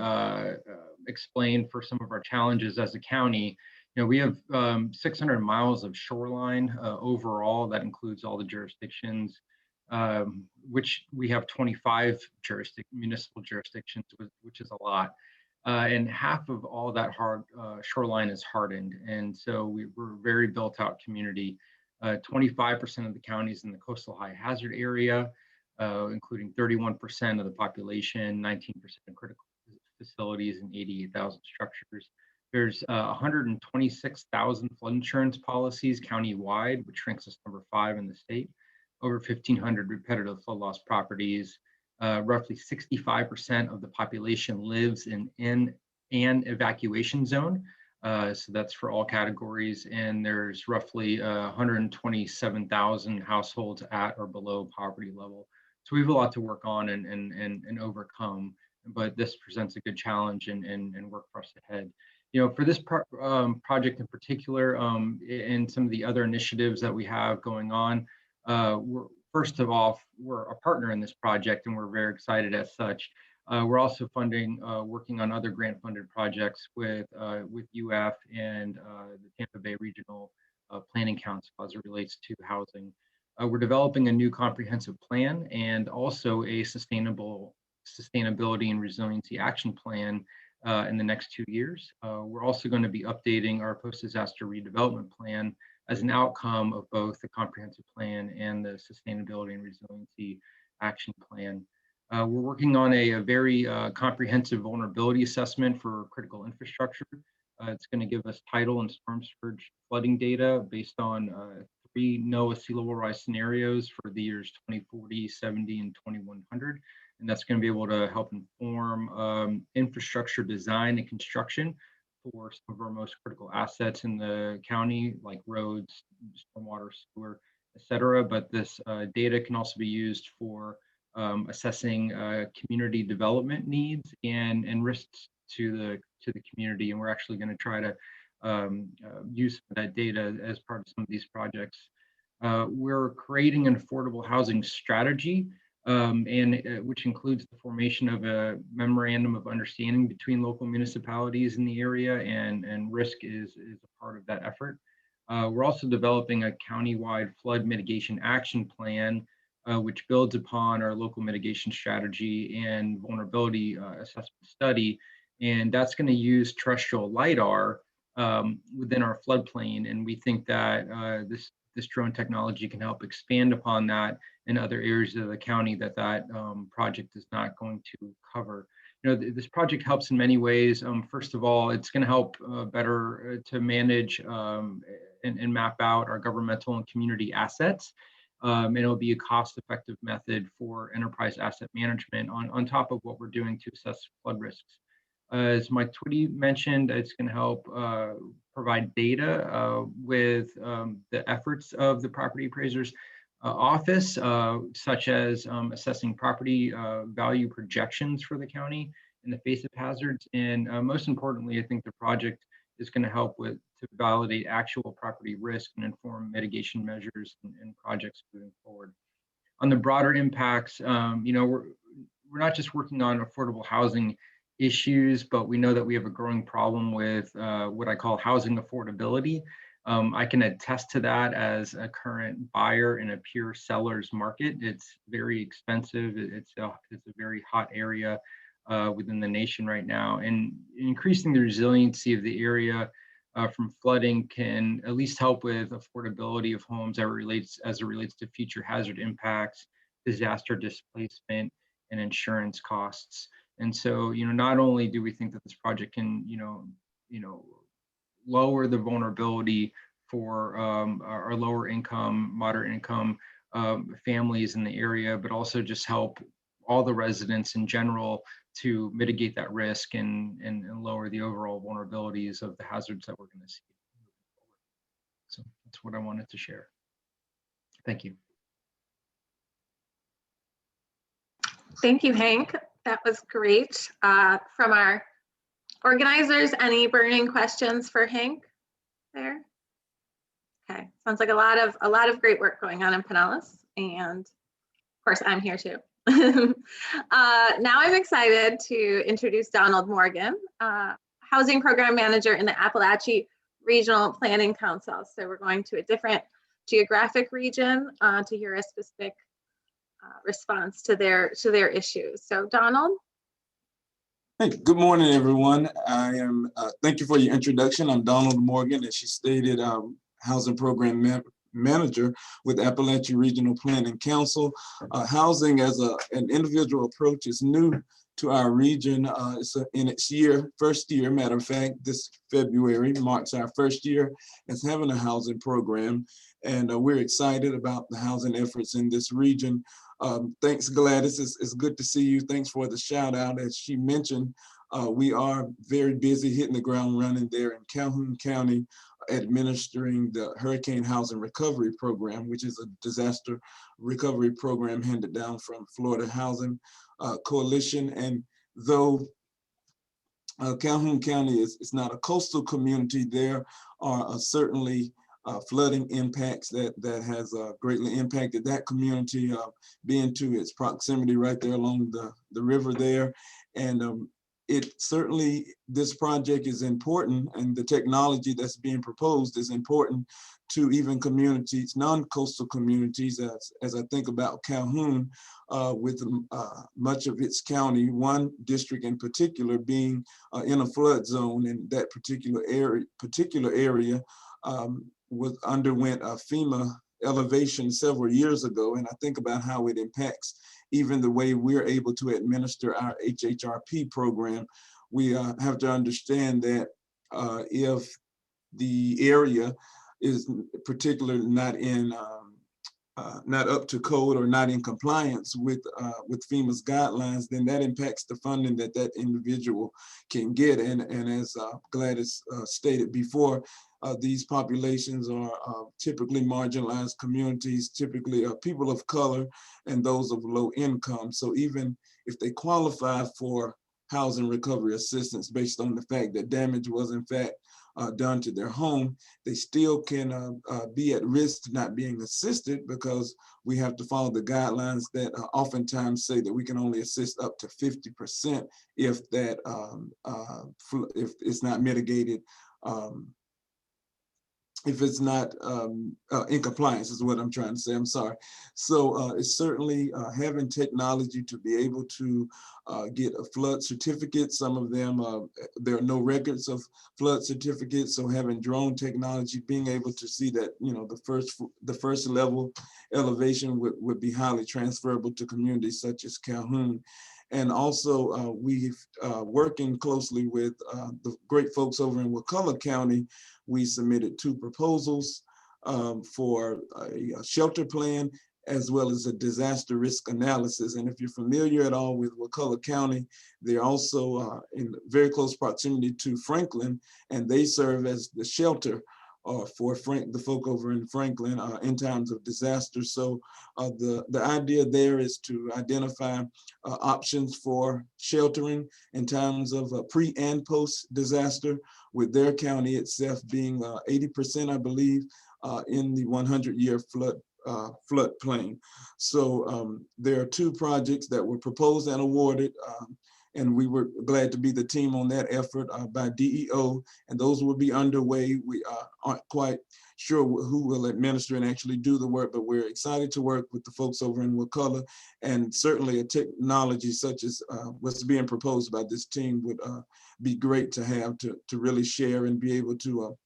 explained for some of our challenges as a county. We have 600 miles of shoreline overall. That includes all the jurisdictions, which we have 25 municipal jurisdictions, which is a lot. And half of all that shoreline is hardened. And so we're a very built out community. 25% of the counties in the coastal high hazard area, including 31% of the population, 19% of critical facilities, and 88,000 structures. There's 126,000 flood insurance policies county-wide, which ranks us number 5 in the state. Over 1,500 repetitive flood loss properties, Roughly 65% of the population lives in an evacuation zone. So that's for all categories. And there's roughly 127,000 households at or below poverty level. So we have a lot to work on and overcome, but this presents a good challenge and work for us ahead. You know, for this project in particular, and some of the other initiatives that we have going on, first of all, we're a partner in this project and we're very excited as such. We're also working on other grant-funded projects with UF and the Tampa Bay Regional Planning Council as it relates to housing. We're developing a new comprehensive plan and also a sustainability and resiliency action plan in the next 2 years. We're also going to be updating our post-disaster redevelopment plan as an outcome of both the comprehensive plan and the sustainability and resiliency action plan. We're working on a very comprehensive vulnerability assessment for critical infrastructure. It's going to give us tidal and storm surge flooding data based on 3 NOAA sea level rise scenarios for the years 2040, 70, and 2100. And that's going to be able to help inform infrastructure design and construction for some of our most critical assets in the county, like roads, stormwater, sewer, et cetera. But this data can also be used for assessing community development needs and risks to the community. And we're actually going to try to use that data as part of some of these projects. We're creating an affordable housing strategy, which includes the formation of a memorandum of understanding between local municipalities in the area, and risk is a part of that effort. We're also developing a countywide flood mitigation action plan, which builds upon our local mitigation strategy and vulnerability assessment study. And that's going to use terrestrial LiDAR within our floodplain. And we think that this drone technology can help expand upon that in other areas of the county that project is not going to cover. You know, this project helps in many ways. First of all, it's going to help better to manage and map out our governmental and community assets. And it'll be a cost-effective method for enterprise asset management on top of what we're doing to assess flood risks. As Mike Twitty mentioned, it's going to help provide data with the efforts of the property appraiser's office, such as assessing property value projections for the county in the face of hazards. And most importantly, I think the project is going to help to validate actual property risk and inform mitigation measures and projects moving forward. On the broader impacts, you know, we're not just working on affordable housing issues, but we know that we have a growing problem with what I call housing affordability. I can attest to that as a current buyer in a pure seller's market. It's very expensive. It's a very hot area within the nation right now, and increasing the resiliency of the area from flooding can at least help with affordability of homes as it relates to future hazard impacts, disaster displacement, and insurance costs. And so, you know, not only do we think that this project can, you know, lower the vulnerability for our lower income, moderate income families in the area, but also just help all the residents in general to mitigate that risk and lower the overall vulnerabilities of the hazards that we're going to see. So that's what I wanted to share. Thank you. Thank you, Hank. That was great. From our organizers, any burning questions for Hank there? Okay, sounds like a lot of great work going on in Pinellas, and of course I'm here too. Now I'm excited to introduce Donald Morgan, Housing Program Manager in the Appalachian Regional Planning Council. So we're going to a different geographic region to hear a specific response to their issues. So Donald. Hey, good morning, everyone. Thank you for your introduction. I'm Donald Morgan, as she stated, Housing Program Manager with Appalachian Regional Planning Council. Housing as an individual approach is new to our region. It's in its first year, matter of fact, this February marks our first year as having a housing program. And we're excited about the housing efforts in this region. Thanks, Gladys. It's good to see you. Thanks for the shout out. As she mentioned, we are very busy hitting the ground running there in Calhoun County, administering the Hurricane Housing Recovery Program, which is a disaster recovery program handed down from Florida Housing Coalition. And though Calhoun County is not a coastal community, there are certainly flooding impacts that has greatly impacted that community, being to its proximity right there along the river there. And it certainly, this project is important, and the technology that's being proposed is important to even communities, non-coastal communities, as I think about Calhoun, with much of its county, one district in particular being in a flood zone, and that particular area underwent a FEMA elevation several years ago. And I think about how it impacts even the way we're able to administer our HHRP program. We have to understand that if the area is particularly not up to code or not in compliance with FEMA's guidelines, then that impacts the funding that individual can get. And as Gladys stated before, these populations are typically marginalized communities, typically people of color and those of low income. So even if they qualify for housing recovery assistance based on the fact that damage was in fact done to their home, they still can be at risk to not being assisted, because we have to follow the guidelines that oftentimes say that we can only assist up to 50% if that if it's not mitigated, if it's not in compliance is what I'm trying to say, I'm sorry. So it's certainly having technology to be able to get a flood certificate. Some of them, there are no records of flood certificates. So having drone technology, being able to see that, you know, the first level elevation would be highly transferable to communities such as Calhoun. And also we've working closely with the great folks over in Wakulla County. We submitted 2 proposals for a shelter plan as well as a disaster risk analysis. And if you're familiar at all with Wakulla County, they're also in very close proximity to Franklin, and they serve as the shelter for the folk over in Franklin in times of disaster. So the idea there is to identify options for sheltering in times of pre and post disaster, with their county itself being 80%, I believe, in the 100-year floodplain. So there are 2 projects that were proposed and awarded, and we were glad to be the team on that effort by DEO, and those will be underway. We aren't quite sure who will administer and actually do the work, but we're excited to work with the folks over in Wakulla, and certainly a technology such as what's being proposed by this team would be great to have to really share and be able to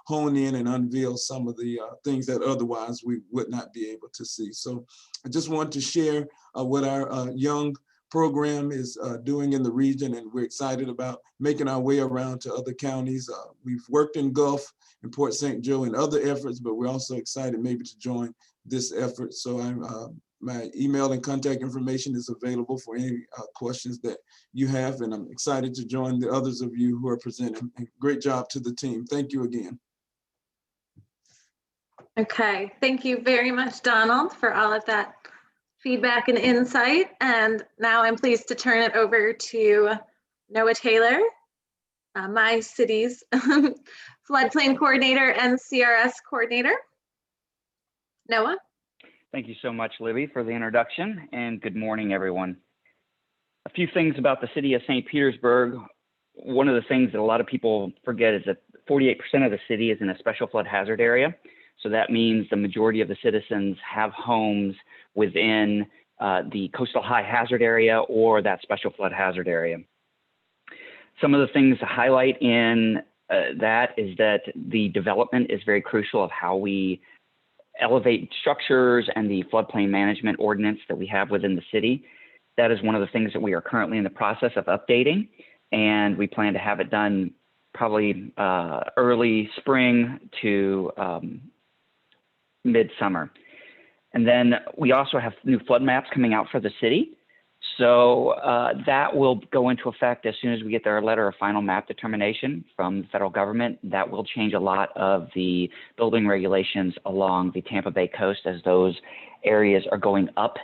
hone in and unveil some of the things that otherwise we would not be able to see. So I just want to share what our young program is doing in the region, and we're excited about making our way around to other counties. We've worked in Gulf and Port St. Joe and other efforts, but we're also excited maybe to join this effort. So my email and contact information is available for any questions that you have, and I'm excited to join the others of you who are presenting. And great job to the team. Thank you again. Okay, thank you very much, Donald, for all of that feedback and insight. And now I'm pleased to turn it over to Noah Taylor, my city's floodplain coordinator and CRS coordinator. Noah? Thank you so much, Libby, for the introduction, and good morning, everyone. A few things about the city of St. Petersburg. One of the things that a lot of people forget is that 48% of the city is in a special flood hazard area. So that means the majority of the citizens have homes within the coastal high hazard area or that special flood hazard area. Some of the things to highlight in that is that the development is very crucial of how we elevate structures and the floodplain management ordinance that we have within the city. that is one of the things that we are currently in the process of updating, and we plan to have it done probably early spring to midsummer. And then we also have new flood maps coming out for the city. So that will go into effect as soon as we get our letter of final map determination from the federal government. That will change a lot of the building regulations along the Tampa Bay coast as those areas are going up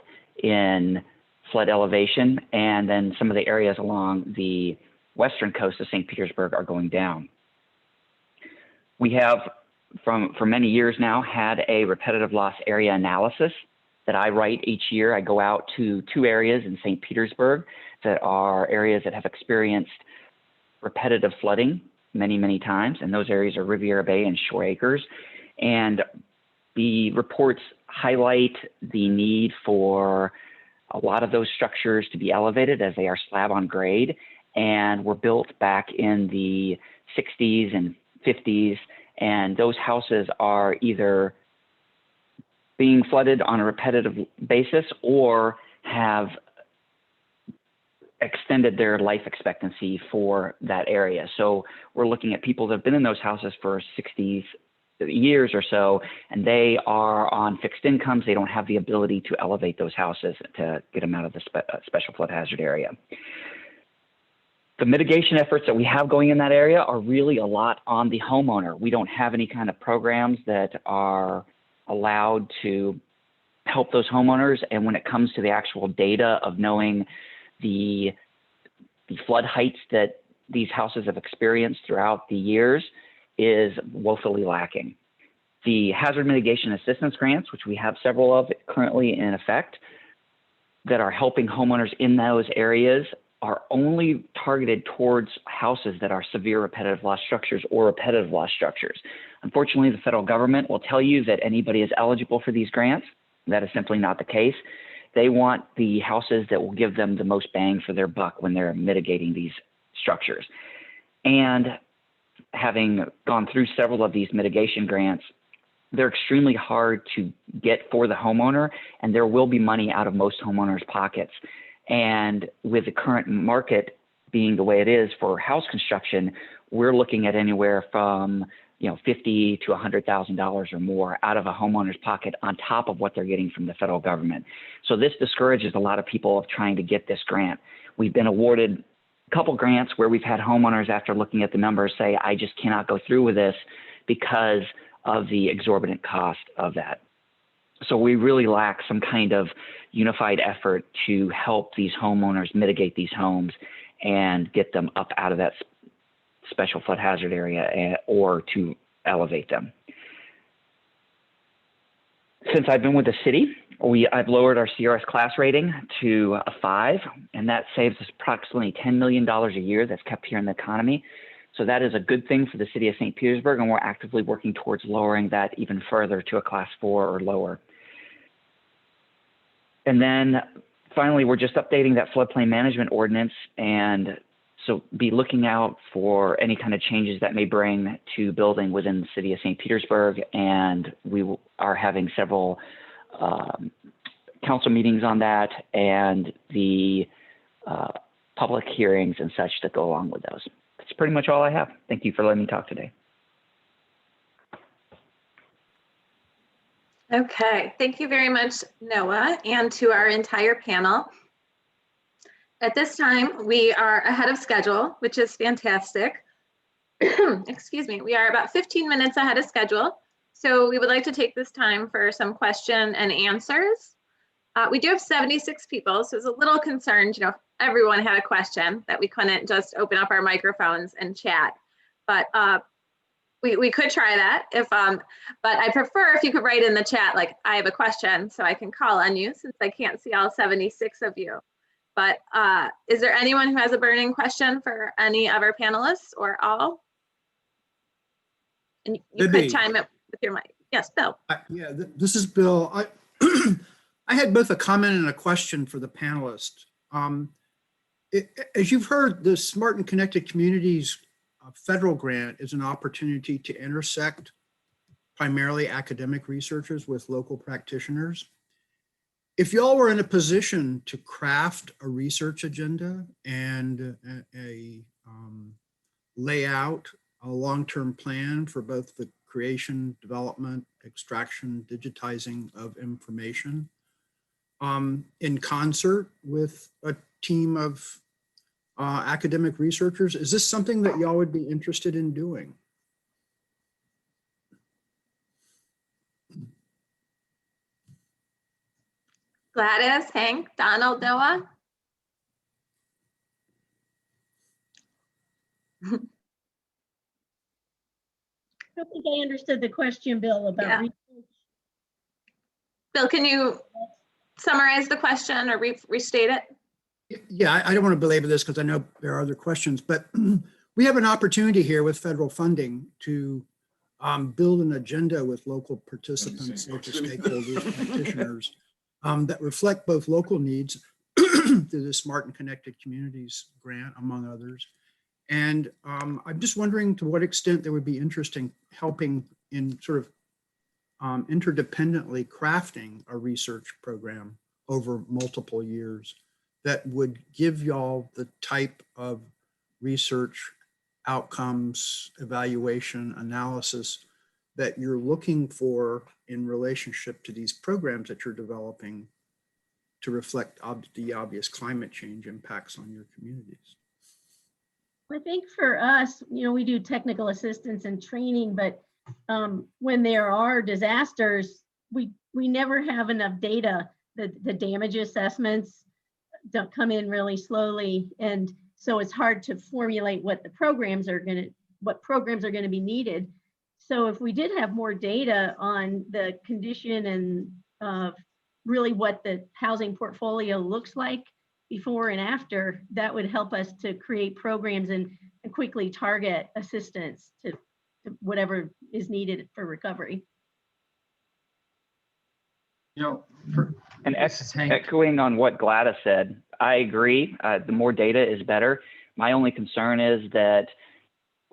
in flood elevation, and then some of the areas along the western coast of St. Petersburg are going down. We have, for many years now, had a repetitive loss area analysis that I write each year. I go out to 2 areas in St. Petersburg that are areas that have experienced repetitive flooding many, many times, and those areas are Riviera Bay and Shore Acres. And the reports highlight the need for a lot of those structures to be elevated as they are slab on grade and were built back in the 60s and 50s. And those houses are either being flooded on a repetitive basis or have extended their life expectancy for that area. So we're looking at people that have been in those houses for 60 years or so, and they are on fixed incomes. They don't have the ability to elevate those houses to get them out of the special flood hazard area. The mitigation efforts that we have going in that area are really a lot on the homeowner. We don't have any kind of programs that are allowed to help those homeowners. And when it comes to the actual data of knowing the flood heights that these houses have experienced throughout the years is woefully lacking. The hazard mitigation assistance grants, which we have several of currently in effect, that are helping homeowners in those areas, are only targeted towards houses that are severe repetitive loss structures or repetitive loss structures. Unfortunately, the federal government will tell you that anybody is eligible for these grants. That is simply not the case. They want the houses that will give them the most bang for their buck when they're mitigating these structures. And having gone through several of these mitigation grants, they're extremely hard to get for the homeowner, and there will be money out of most homeowners' pockets. And with the current market being the way it is for house construction, we're looking at anywhere from $50,000 to $100,000 or more out of a homeowner's pocket on top of what they're getting from the federal government. So this discourages a lot of people of trying to get this grant. We've been awarded a couple grants where we've had homeowners, after looking at the numbers, say, I just cannot go through with this because of the exorbitant cost of that. So we really lack some kind of unified effort to help these homeowners mitigate these homes and get them up out of that special flood hazard area or to elevate them. Since I've been with the city, I've lowered our CRS class rating to a 5, and that saves us approximately $10 million a year that's kept here in the economy. So that is a good thing for the city of St. Petersburg, and we're actively working towards lowering that even further to a class 4 or lower. And then finally, we're just updating that floodplain management ordinance, and so be looking out for any kind of changes that may bring to building within the city of St. Petersburg. And we are having several council meetings on that and the public hearings and such that go along with those. That's pretty much all I have. Thank you for letting me talk today. Okay, thank you very much, Noah, and to our entire panel. At this time, we are ahead of schedule, which is fantastic. Excuse me, we are about 15 minutes ahead of schedule. So we would like to take this time for some question and answers. We do have 76 people, so I was a little concerned, if everyone had a question, that we couldn't just open up our microphones and chat. But we could try that, but I prefer if you could write in the chat, like, I have a question, so I can call on you since I can't see all 76 of you. But is there anyone who has a burning question for any of our panelists or all? And you could chime in with your mic. Yes, Bill. Yeah, this is Bill. I had both a comment and a question for the panelists. As you've heard, the Smart and Connected Communities federal grant is an opportunity to intersect primarily academic researchers with local practitioners. if y'all were in a position to craft a research agenda and lay out a long-term plan for both the creation, development, extraction, digitizing of information in concert with a team of academic researchers, is this something that y'all would be interested in doing? Gladys, Hank, Donald, Noah? I don't think I understood the question, Bill, about Yeah. research. Bill, can you summarize the question or restate it? Yeah, I don't want to belabor this because I know there are other questions, but we have an opportunity here with federal funding to build an agenda with local participants, local stakeholders, practitioners that reflect both local needs through the Smart and Connected Communities grant, among others. And I'm just wondering to what extent there would be interest in helping in sort of interdependently crafting a research program over multiple years that would give y'all the type of research outcomes, evaluation, analysis that you're looking for in relationship to these programs that you're developing to reflect the obvious climate change impacts on your communities. I think for us, we do technical assistance and training, but when there are disasters, we never have enough data. The damage assessments don't come in really slowly, and so it's hard to formulate what programs are going to be needed. So if we did have more data on the condition and really what the housing portfolio looks like before and after, that would help us to create programs and quickly target assistance to whatever is needed for recovery. And echoing on what Gladys said, I agree. The more data is better. My only concern is that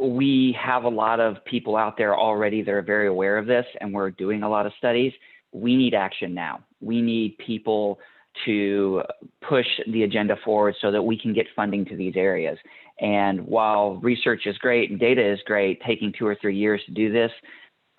we have a lot of people out there already that are very aware of this, and we're doing a lot of studies. We need action now. We need people to push the agenda forward so that we can get funding to these areas. And while research is great and data is great, taking 2 or 3 years to do this,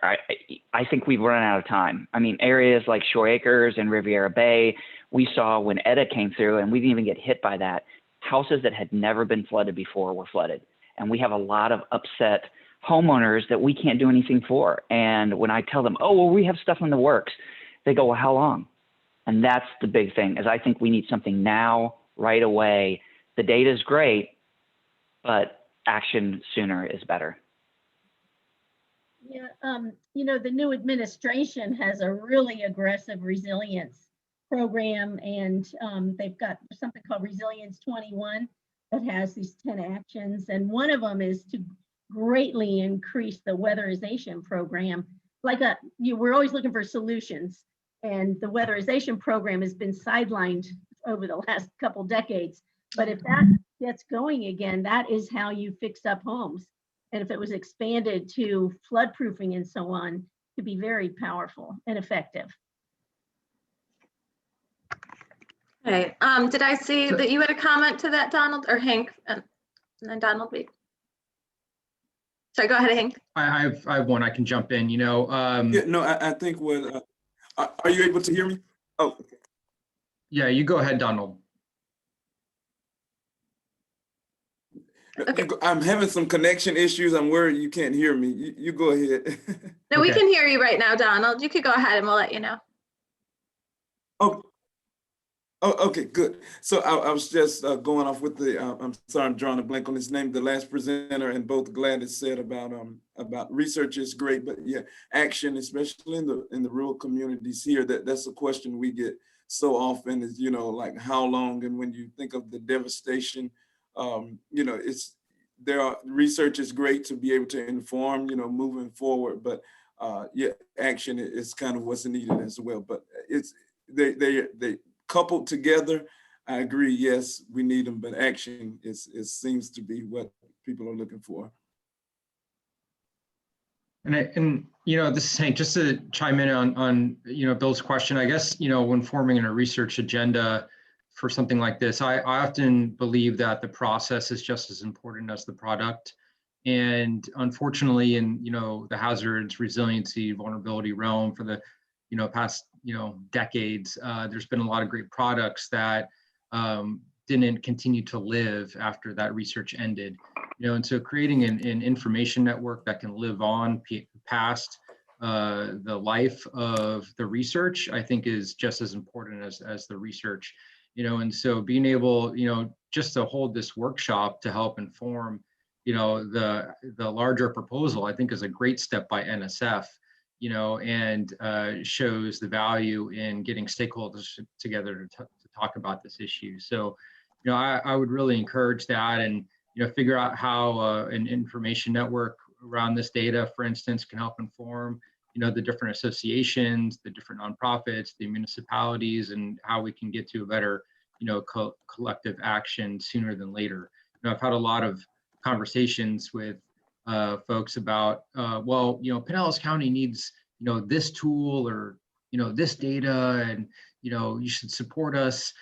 I think we've run out of time. I mean, areas like Shore Acres and Riviera Bay, we saw when EDA came through, and we didn't even get hit by that, houses that had never been flooded before were flooded. And we have a lot of upset homeowners that we can't do anything for. And when I tell them, oh, well, we have stuff in the works, they go, well, how long? And that's the big thing, is I think we need something now, right away. The data is great, but action sooner is better. Yeah, the new administration has a really aggressive resilience program, and they've got something called Resilience 21 that has these 10 actions, and one of them is to greatly increase the weatherization program. We're always looking for solutions, and the weatherization program has been sidelined over the last couple decades. But if that gets going again, that is how you fix up homes. And if it was expanded to floodproofing and so on, it could be very powerful and effective. Okay. Did I see that you had a comment to that, Donald, or Hank? And then Donald, wait. Sorry, go ahead, Hank. I have one. I can jump in. Yeah, no, I think what, are you able to hear me? Oh, okay. Yeah, you go ahead, Donald. Okay. I'm having some connection issues. I'm worried you can't hear me. You go ahead. No, we Okay. can hear you right now, Donald. You could go ahead and we'll let you know. Oh, okay, good. So I was just going off with the, I'm sorry, I'm drawing a blank on his name, the last presenter, and both Gladys said about research is great, but yeah, action, especially in the rural communities here, that's a question we get so often is, like how long, and when you think of the devastation, research is great to be able to inform, moving forward, but yeah, action is kind of what's needed as well. But it's they coupled together. I agree. Yes, we need them, but action seems to be what people are looking for. And this is Hank, just to chime in on Bill's question, I guess, when forming a research agenda for something like this, I often believe that the process is just as important as the product. And unfortunately, in the hazards, resiliency, vulnerability realm for the past decades, there's been a lot of great products that didn't continue to live after that research ended. And so creating an information network that can live on past the life of the research, I think is just as important as the research. And so being able, just to hold this workshop to help inform, the larger proposal, I think is a great step by NSF, and shows the value in getting stakeholders together to talk about this issue. So, I would really encourage that, and figure out how an information network around this data, for instance, can help inform the different associations, the different nonprofits, the municipalities, and how we can get to a better collective action sooner than later. I've had a lot of conversations with folks about Pinellas County needs this tool or this data, and you should support us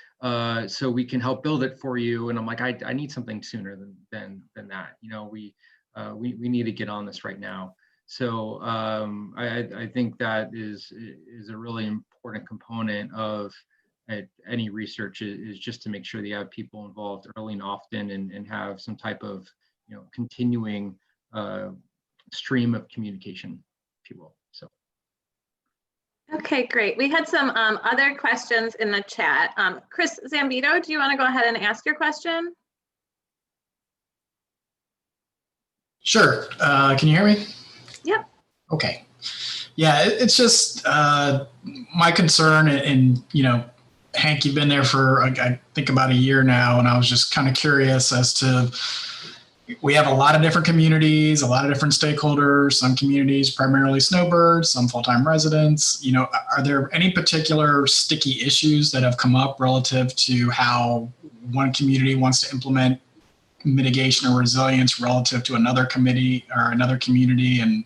so we can help build it for you. And I'm like, I need something sooner than that. We need to get on this right now. So I think that is a really important component of any research, is just to make sure that you have people involved early and often, and have some type of continuing stream of communication, if you will. So. Okay, great. We had some other questions in the chat. Chris Zambito, do you want to go ahead and ask your question? Sure. Can you hear me? Yep. Okay. Yeah, it's just my concern, and Hank, you've been there for I think about a year now, and I was just kind of curious as to, we have a lot of different communities, a lot of different stakeholders, some communities primarily snowbirds, some full-time residents. Are there any particular sticky issues that have come up relative to how one community wants to implement mitigation or resilience relative to another committee or another community? And,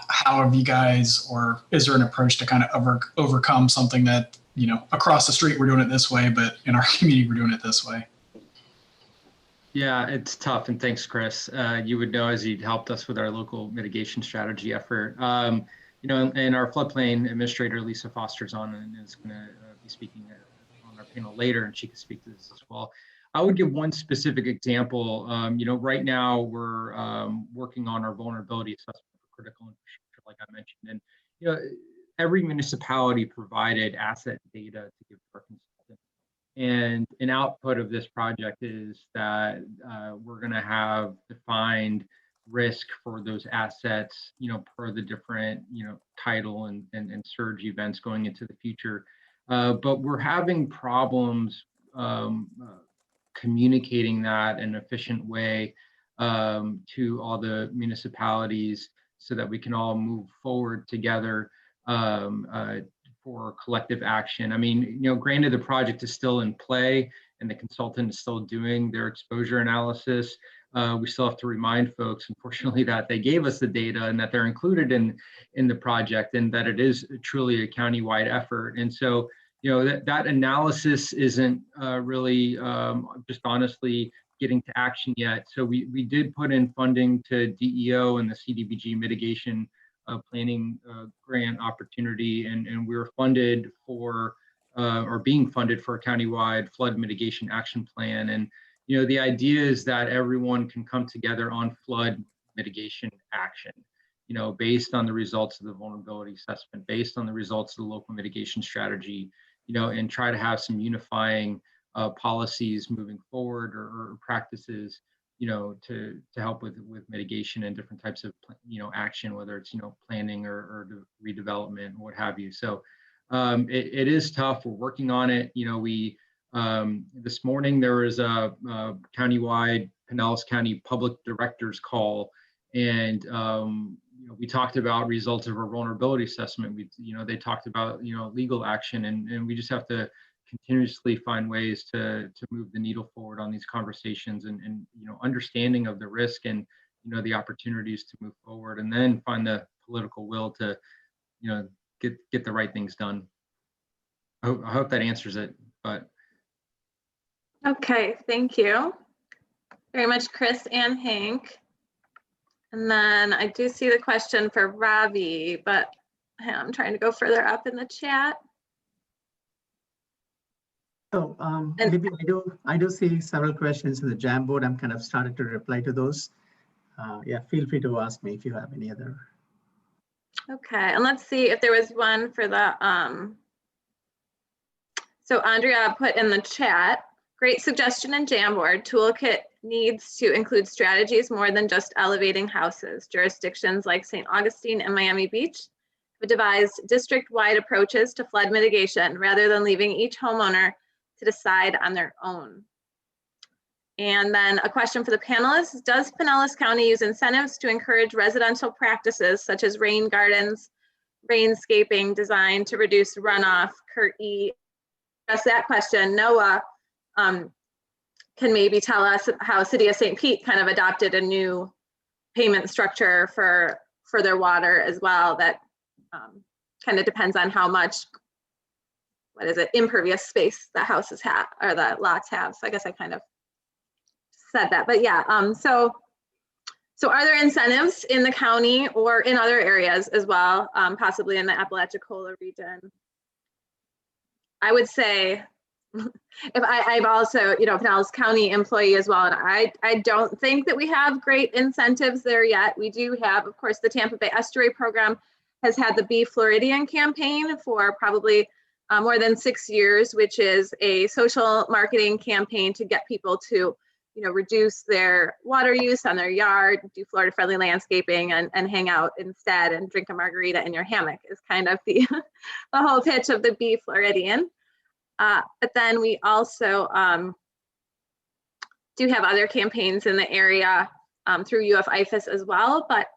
how have you guys, or is there an approach to kind of overcome something that, across the street we're doing it this way, but in our community we're doing it this way? Yeah, it's tough, and thanks, Chris. You would know, as you helped us with our local mitigation strategy effort. And our floodplain administrator, Lisa Foster's on, and is going to be speaking on our panel later, and she can speak to this as well. I would give one specific example. Right now we're working on our vulnerability assessment for critical infrastructure, like I mentioned, and every municipality provided asset data to give to our consultant. And an output of this project is that we're going to have defined risk for those assets, per the different, tidal and surge events going into the future. But we're having problems communicating that in an efficient way to all the municipalities, so that we can all move forward together for collective action. I mean, granted, the project is still in play and the consultant is still doing their exposure analysis. We still have to remind folks, unfortunately, that they gave us the data and that they're included in the project, and that it is truly a countywide effort. And so, that analysis isn't really just honestly getting to action yet. So we did put in funding to DEO and the CDBG mitigation planning grant opportunity, and we were funded for or being funded for a countywide flood mitigation action plan. And the idea is that everyone can come together on flood mitigation action, based on the results of the vulnerability assessment, based on the results of the local mitigation strategy, and try to have some unifying policies moving forward, or practices, to help with mitigation and different types of, action, whether it's, planning or redevelopment, what have you. So it is tough. We're working on it. We this morning there was a countywide Pinellas County public directors call, and we talked about results of our vulnerability assessment. They talked about legal action, and we just have to continuously find ways to move the needle forward on these conversations, and understanding of the risk, and the opportunities to move forward, and then find the political will to, get the right things done. I hope that answers it, but. Okay, thank you very much, Chris and Hank. And then I do see the question for Ravi, but I'm trying to go further up in the chat. So maybe I do see several questions in the Jamboard. I'm kind of started to reply to those. Yeah, feel free to ask me if you have any other. Okay, and let's see if there was one for the, so Andrea put in the chat, great suggestion in Jamboard. Toolkit needs to include strategies more than just elevating houses. Jurisdictions like St. Augustine and Miami Beach have devised district-wide approaches to flood mitigation rather than leaving each homeowner to decide on their own. And then a question for the panelists, does Pinellas County use incentives to encourage residential practices such as rain gardens, rainscaping design to reduce runoff? Kurt E. asked that question. Noah can maybe tell us how City of St. Pete kind of adopted a new payment structure for their water as well that kind of depends on how much, what is it, impervious space the houses have or the lots have. So I guess I kind of said that, but yeah. So are there incentives in the county or in other areas as well, possibly in the Apalachicola region? I would say, if I'm also, Pinellas County employee as well, and I don't think that we have great incentives there yet. We do have, of course, the Tampa Bay Estuary Program has had the Be Floridian campaign for probably more than 6 years, which is a social marketing campaign to get people to, reduce their water use on their yard, do Florida-friendly landscaping, and hang out instead and drink a margarita in your hammock is kind of the, the whole pitch of the Be Floridian. But then we also do have other campaigns in the area through UF IFAS as well. But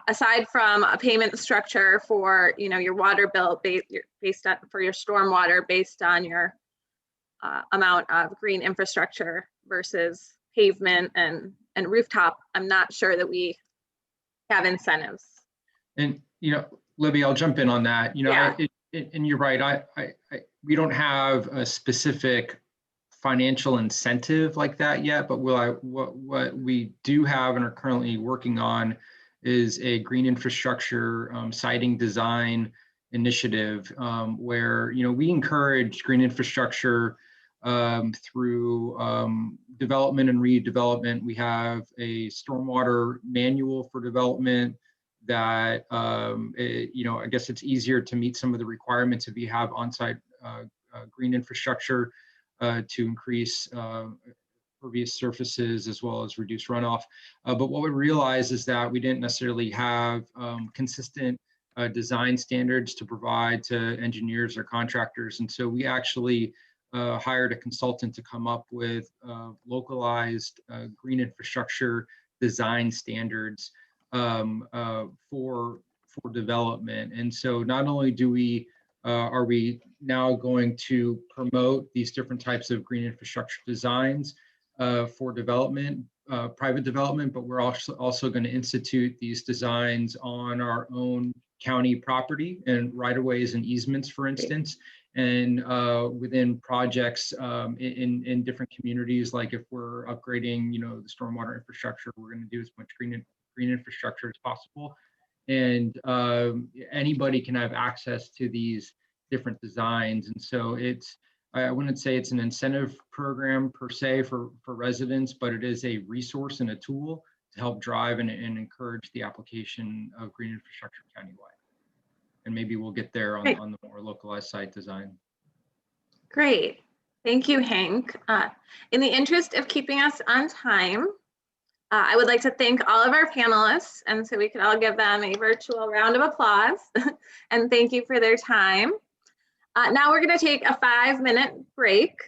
aside from a payment structure for your water bill based on for your stormwater based on your amount of green infrastructure versus pavement and rooftop, I'm not sure that we have incentives. And Libby, I'll jump in on that. Yeah. And you're right. We don't have a specific financial incentive like that yet, but what we do have and are currently working on is a green infrastructure siting design initiative where we encourage green infrastructure through development and redevelopment. We have a stormwater manual for development that I guess it's easier to meet some of the requirements if you have on-site green infrastructure to increase pervious surfaces as well as reduce runoff. But what we realized is that we didn't necessarily have consistent design standards to provide to engineers or contractors. And so we actually hired a consultant to come up with localized green infrastructure design standards for development. And so not only do we are we now going to promote these different types of green infrastructure designs for development, private development, but we're also going to institute these designs on our own county property and right-of-ways and easements, for instance, and within projects in different communities. Like if we're upgrading, the stormwater infrastructure, we're going to do as much green infrastructure as possible. And anybody can have access to these different designs. And so I wouldn't say it's an incentive program per se for residents, but it is a resource and a tool to help drive and encourage the application of green infrastructure countywide. And maybe we'll get there on the more localized site design. Great. Thank you, Hank. In the interest of keeping us on time, I would like to thank all of our panelists, and so we could all give them a virtual round of applause and thank you for their time. Now we're going to take a 5-minute break.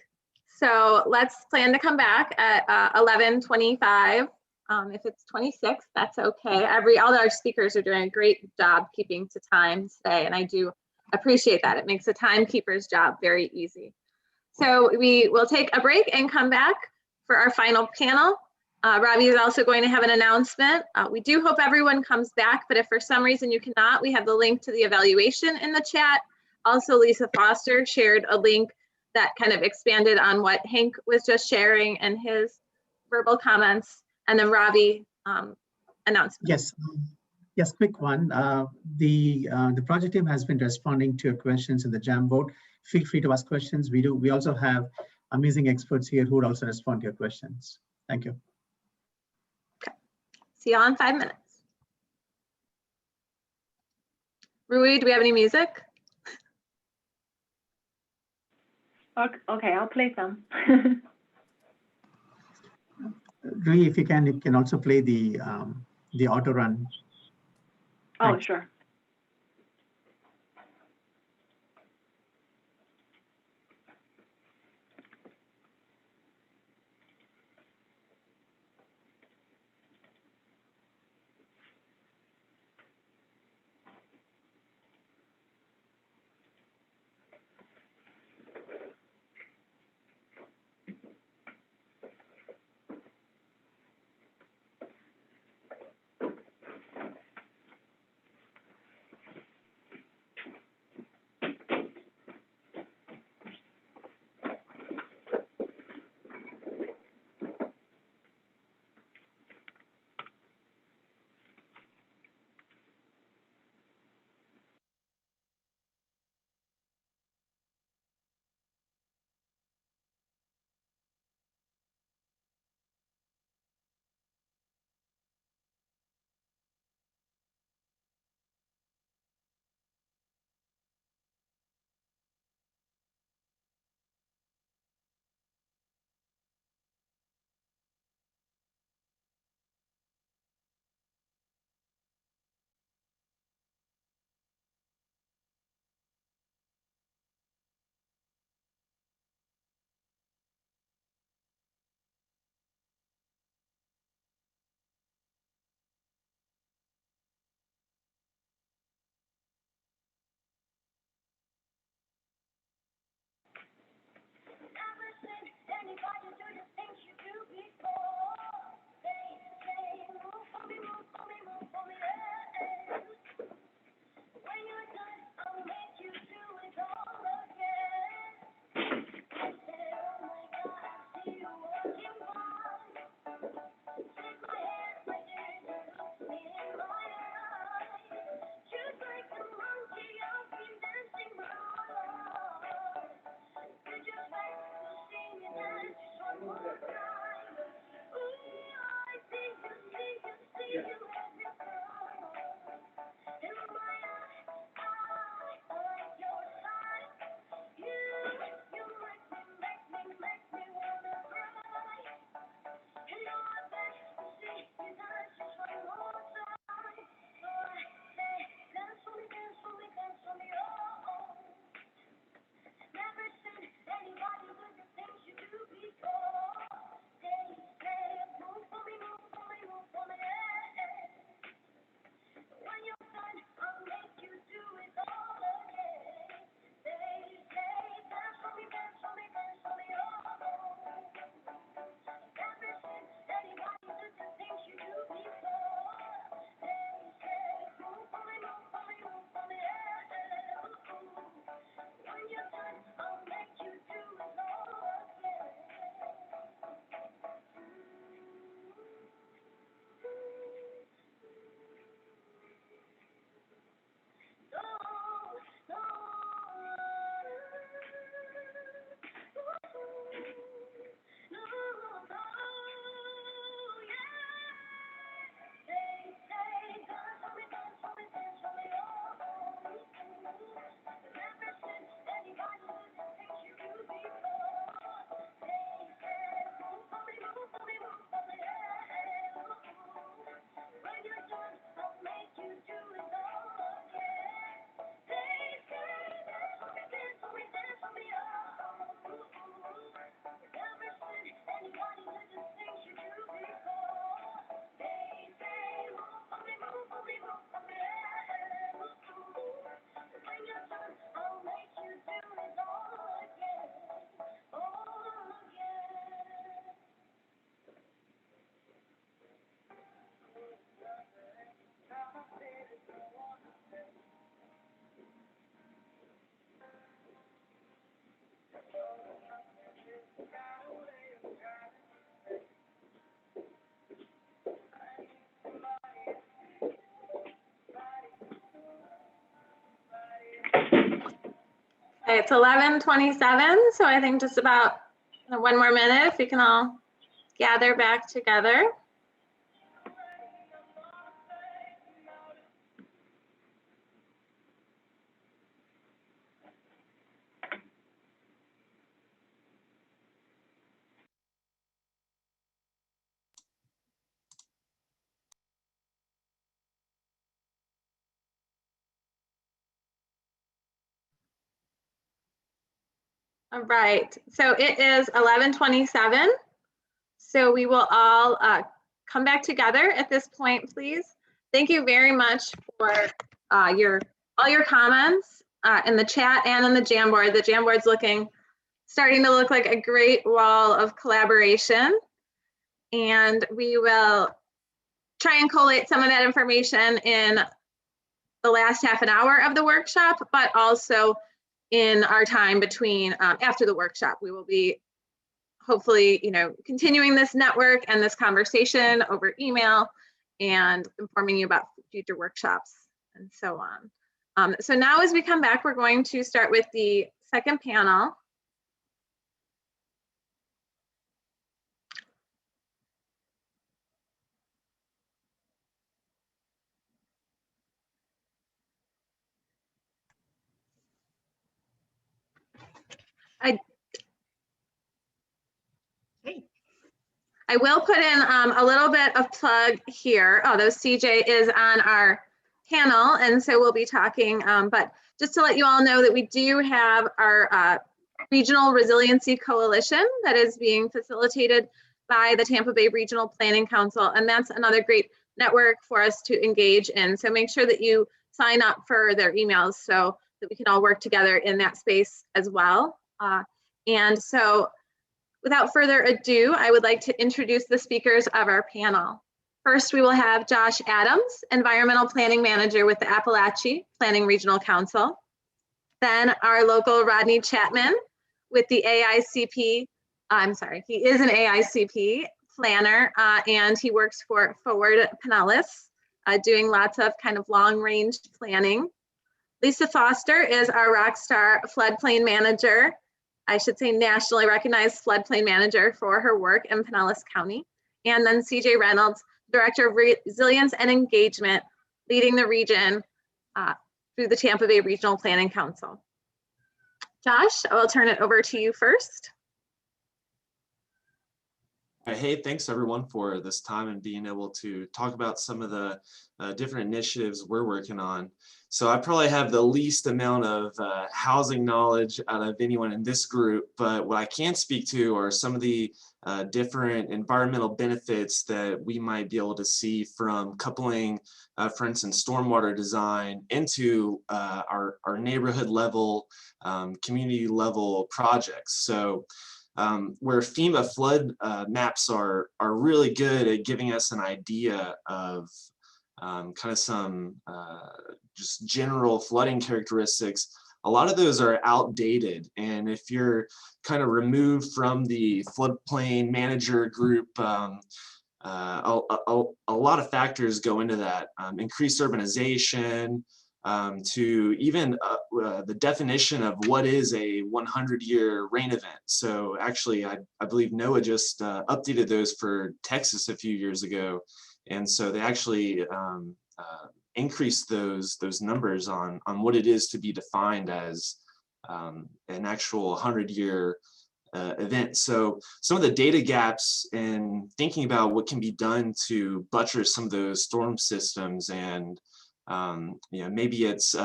So let's plan to come back at 11:25. If it's 26, that's okay. All our speakers are doing a great job keeping to time today, and I do appreciate that. It makes a timekeeper's job very easy. So we will take a break and come back for our final panel. Ravi is also going to have an announcement. We do hope everyone comes back, but if for some reason you cannot, we have the link to the evaluation in the chat. Also, Lisa Foster shared a link that kind of expanded on what Hank was just sharing and his verbal comments, and then Ravi announcement. Yes, yes, quick one. The project team has been responding to your questions in the Jamboard. Feel free to ask questions. We also have amazing experts here who would also respond to your questions. Thank you. Okay. See y'all in 5 minutes. Rui, do we have any music? Okay, I'll play some. Rui, if you can also play the auto run. Oh, Thanks. sure. Okay, it's 11:27, so I think just about one more minute if we can all gather back together. All right, so it is 11:27. So we will all come back together at this point, please. Thank you very much for all your comments in the chat and on the Jamboard. The Jamboard's starting to look like a great wall of collaboration. And we will try and collate some of that information in the last half an hour of the workshop, but also in our time between after the workshop. We will be hopefully, continuing this network and this conversation over email and informing you about future workshops and so on. So now as we come back, we're going to start with the second panel. I will put in a little bit of plug here, although CJ is on our panel, and so we'll be talking, but just to let you all know that we do have our Regional Resiliency Coalition that is being facilitated by the Tampa Bay Regional Planning Council, and that's another great network for us to engage in. So make sure that you sign up for their emails so that we can all work together in that space as well. And so without further ado, I would like to introduce the speakers of our panel. First, we will have Josh Adams, Environmental Planning Manager with the Appalachian Planning Regional Council. Then our local Rodney Chapman with the AICP, he is an AICP planner and he works for Forward Pinellas, doing lots of kind of long range planning. Lisa Foster is our rockstar floodplain manager. I should say nationally recognized floodplain manager for her work in Pinellas County. And then CJ Reynolds, Director of Resilience and Engagement, leading the region through the Tampa Bay Regional Planning Council. Josh, I will turn it over to you first. Hey, thanks everyone for this time and being able to talk about some of the different initiatives we're working on. So I probably have the least amount of housing knowledge out of anyone in this group, but what I can speak to are some of the different environmental benefits that we might be able to see from coupling, for instance, stormwater design into our neighborhood level, community level projects. So where FEMA flood maps are really good at giving us an idea of kind of some just general flooding characteristics, a lot of those are outdated. And if you're kind of removed from the floodplain manager group, a lot of factors go into that. Increased urbanization, to even the definition of what is a 100-year rain event. So actually, I believe NOAA just updated those for Texas a few years ago. And so they actually increased those numbers on what it is to be defined as an actual 100-year event. So some of the data gaps in thinking about what can be done to buttress some of those storm systems, and maybe it's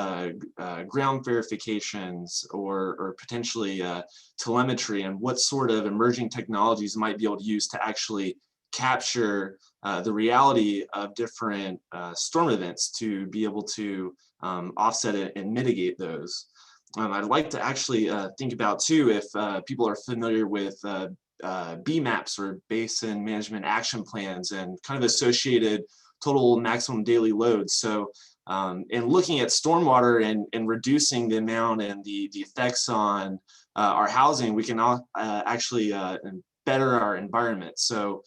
ground verifications or potentially telemetry, and what sort of emerging technologies might be able to use to actually capture the reality of different storm events to be able to offset it and mitigate those. I'd like to actually think about too, if people are familiar with BMAPs, or Basin Management Action Plans, and kind of associated total maximum daily loads. So in looking at stormwater and reducing the amount and the effects on our housing, we can actually better our environment. So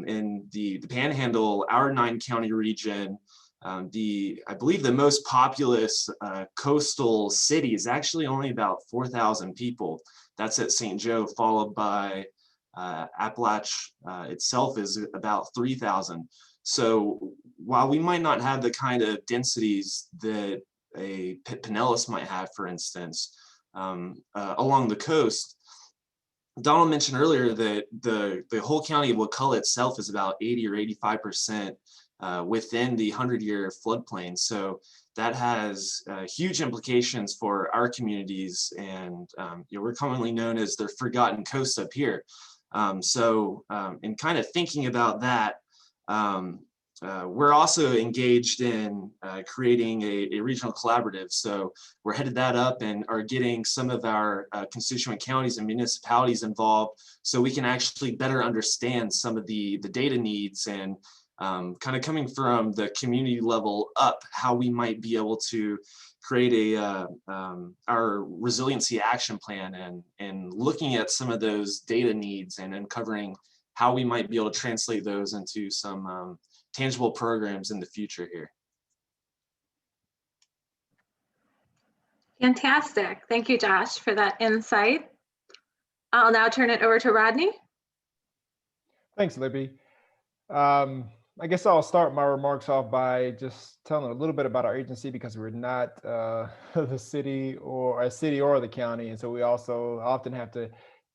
in the Panhandle, our 9-county region, I believe the most populous coastal city is actually only about 4,000 people. That's at St. Joe, followed by Appalachia itself is about 3,000. So while we might not have the kind of densities that a Pinellas might have, for instance, along the coast, Donald mentioned earlier that the whole county of Wakulla itself is about 80 or 85% within the 100-year floodplain. So that has huge implications for our communities, and we're commonly known as the Forgotten Coast up here. In kind of thinking about that, we're also engaged in creating a regional collaborative. So we're headed that up and are getting some of our constituent counties and municipalities involved so we can actually better understand some of the data needs and kind of coming from the community level up, how we might be able to create our resiliency action plan and looking at some of those data needs and uncovering how we might be able to translate those into some tangible programs in the future here. Fantastic. Thank you, Josh, for that insight. I'll now turn it over to Rodney. Thanks, Libby. I guess I'll start my remarks off by just telling a little bit about our agency, because we're not the city or the county, and so we also often have to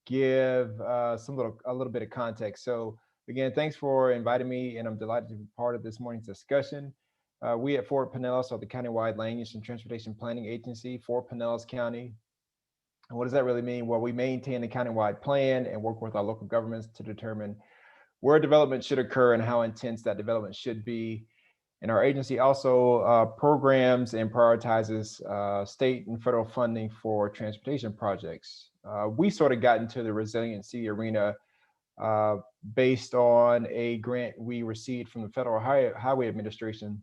give a little bit of context. So again, thanks for inviting me, and I'm delighted to be part of this morning's discussion. We at Fort Pinellas are the countywide land use and transportation planning agency for Pinellas County. And what does that really mean? Well, we maintain a countywide plan and work with our local governments to determine where development should occur and how intense that development should be. And our agency also programs and prioritizes state and federal funding for transportation projects. We sort of got into the resiliency arena based on a grant we received from the Federal Highway Administration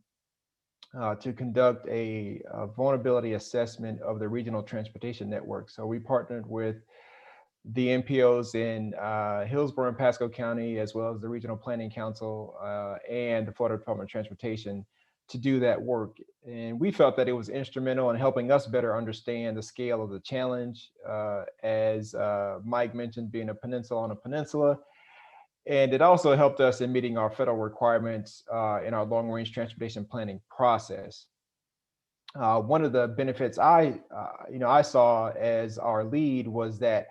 to conduct a vulnerability assessment of the regional transportation network. So we partnered with the MPOs in Hillsborough and Pasco County, as well as the Regional Planning Council and the Florida Department of Transportation to do that work. And we felt that it was instrumental in helping us better understand the scale of the challenge, as Mike mentioned, being a peninsula on a peninsula. And it also helped us in meeting our federal requirements in our long-range transportation planning process. One of the benefits I saw as our lead was that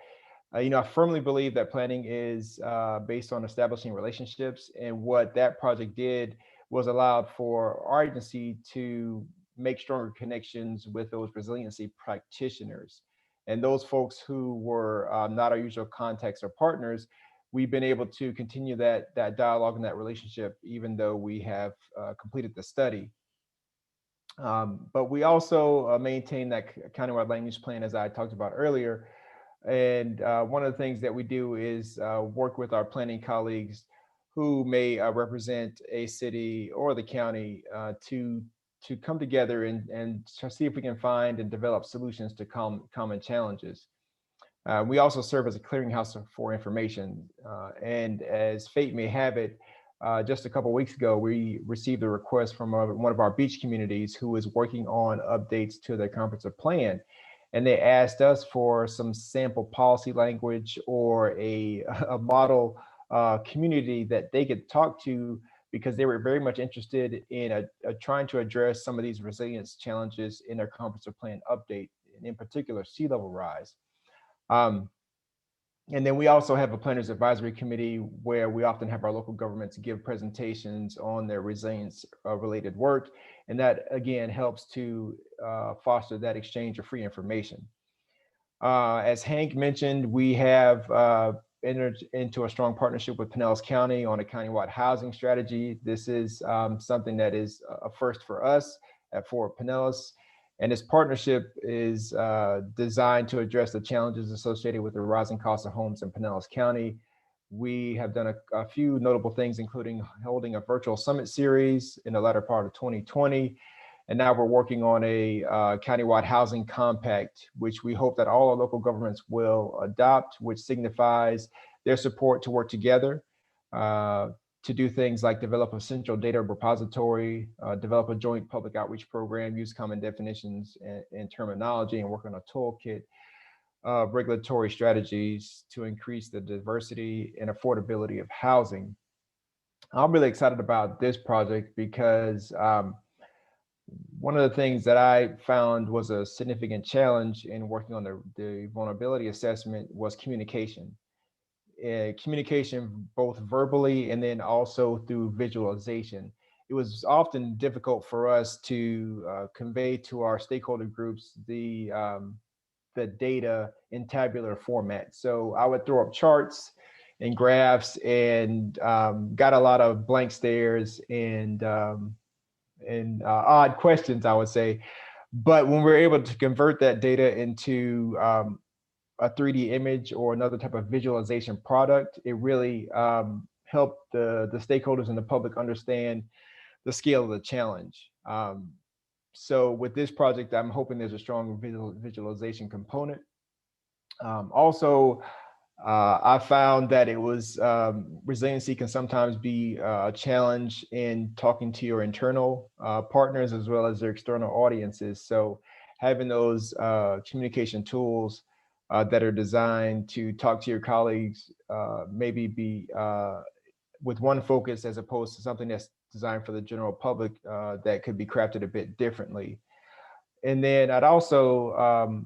I firmly believe that planning is based on establishing relationships, and what that project did was allowed for our agency to make stronger connections with those resiliency practitioners. And those folks who were not our usual contacts or partners, we've been able to continue that dialogue and that relationship, even though we have completed the study. But we also maintain that countywide land use plan, as I talked about earlier. And one of the things that we do is work with our planning colleagues who may represent a city or the county to come together and see if we can find and develop solutions to common challenges. We also serve as a clearinghouse for information. And as fate may have it, just a couple of weeks ago, we received a request from one of our beach communities who is working on updates to their comprehensive plan. And they asked us for some sample policy language or a model community that they could talk to, because they were very much interested in trying to address some of these resilience challenges in their comprehensive plan update, and in particular, sea level rise. And then we also have a planners advisory committee where we often have our local governments give presentations on their resilience related work. And that again helps to foster that exchange of free information. As Hank mentioned, we have entered into a strong partnership with Pinellas County on a countywide housing strategy. This is something that is a first for us at Fort Pinellas. And this partnership is designed to address the challenges associated with the rising cost of homes in Pinellas County. We have done a few notable things, including holding a virtual summit series in the latter part of 2020. And now we're working on a countywide housing compact, which we hope that all our local governments will adopt, which signifies their support to work together to to do things like develop a central data repository, develop a joint public outreach program, use common definitions and terminology, and work on a toolkit of regulatory strategies to increase the diversity and affordability of housing. I'm really excited about this project because one of the things that I found was a significant challenge in working on the vulnerability assessment was communication. Communication both verbally and then also through visualization. It was often difficult for us to convey to our stakeholder groups the data in tabular format. So I would throw up charts and graphs and got a lot of blank stares and odd questions, I would say. But when we're able to convert that data into a 3D image or another type of visualization product, it really helped the stakeholders and the public understand the scale of the challenge. So with this project, I'm hoping there's a strong visualization component. Also, I found that it was resiliency can sometimes be a challenge in talking to your internal partners as well as your external audiences. So having those communication tools that are designed to talk to your colleagues, maybe be with one focus as opposed to something that's designed for the general public that could be crafted a bit differently. And then I'd also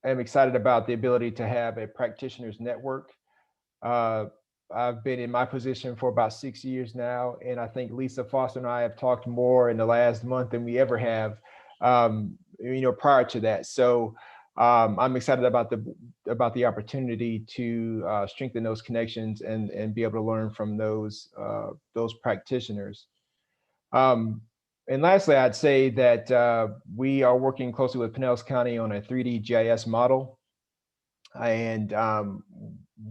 am excited about the ability to have a practitioners network. I've been in my position for about 6 years now, and I think Lisa Foster and I have talked more in the last month than we ever have, prior to that. So I'm excited about the opportunity to strengthen those connections and be able to learn from those practitioners. And lastly, I'd say that we are working closely with Pinellas County on a 3D GIS model. And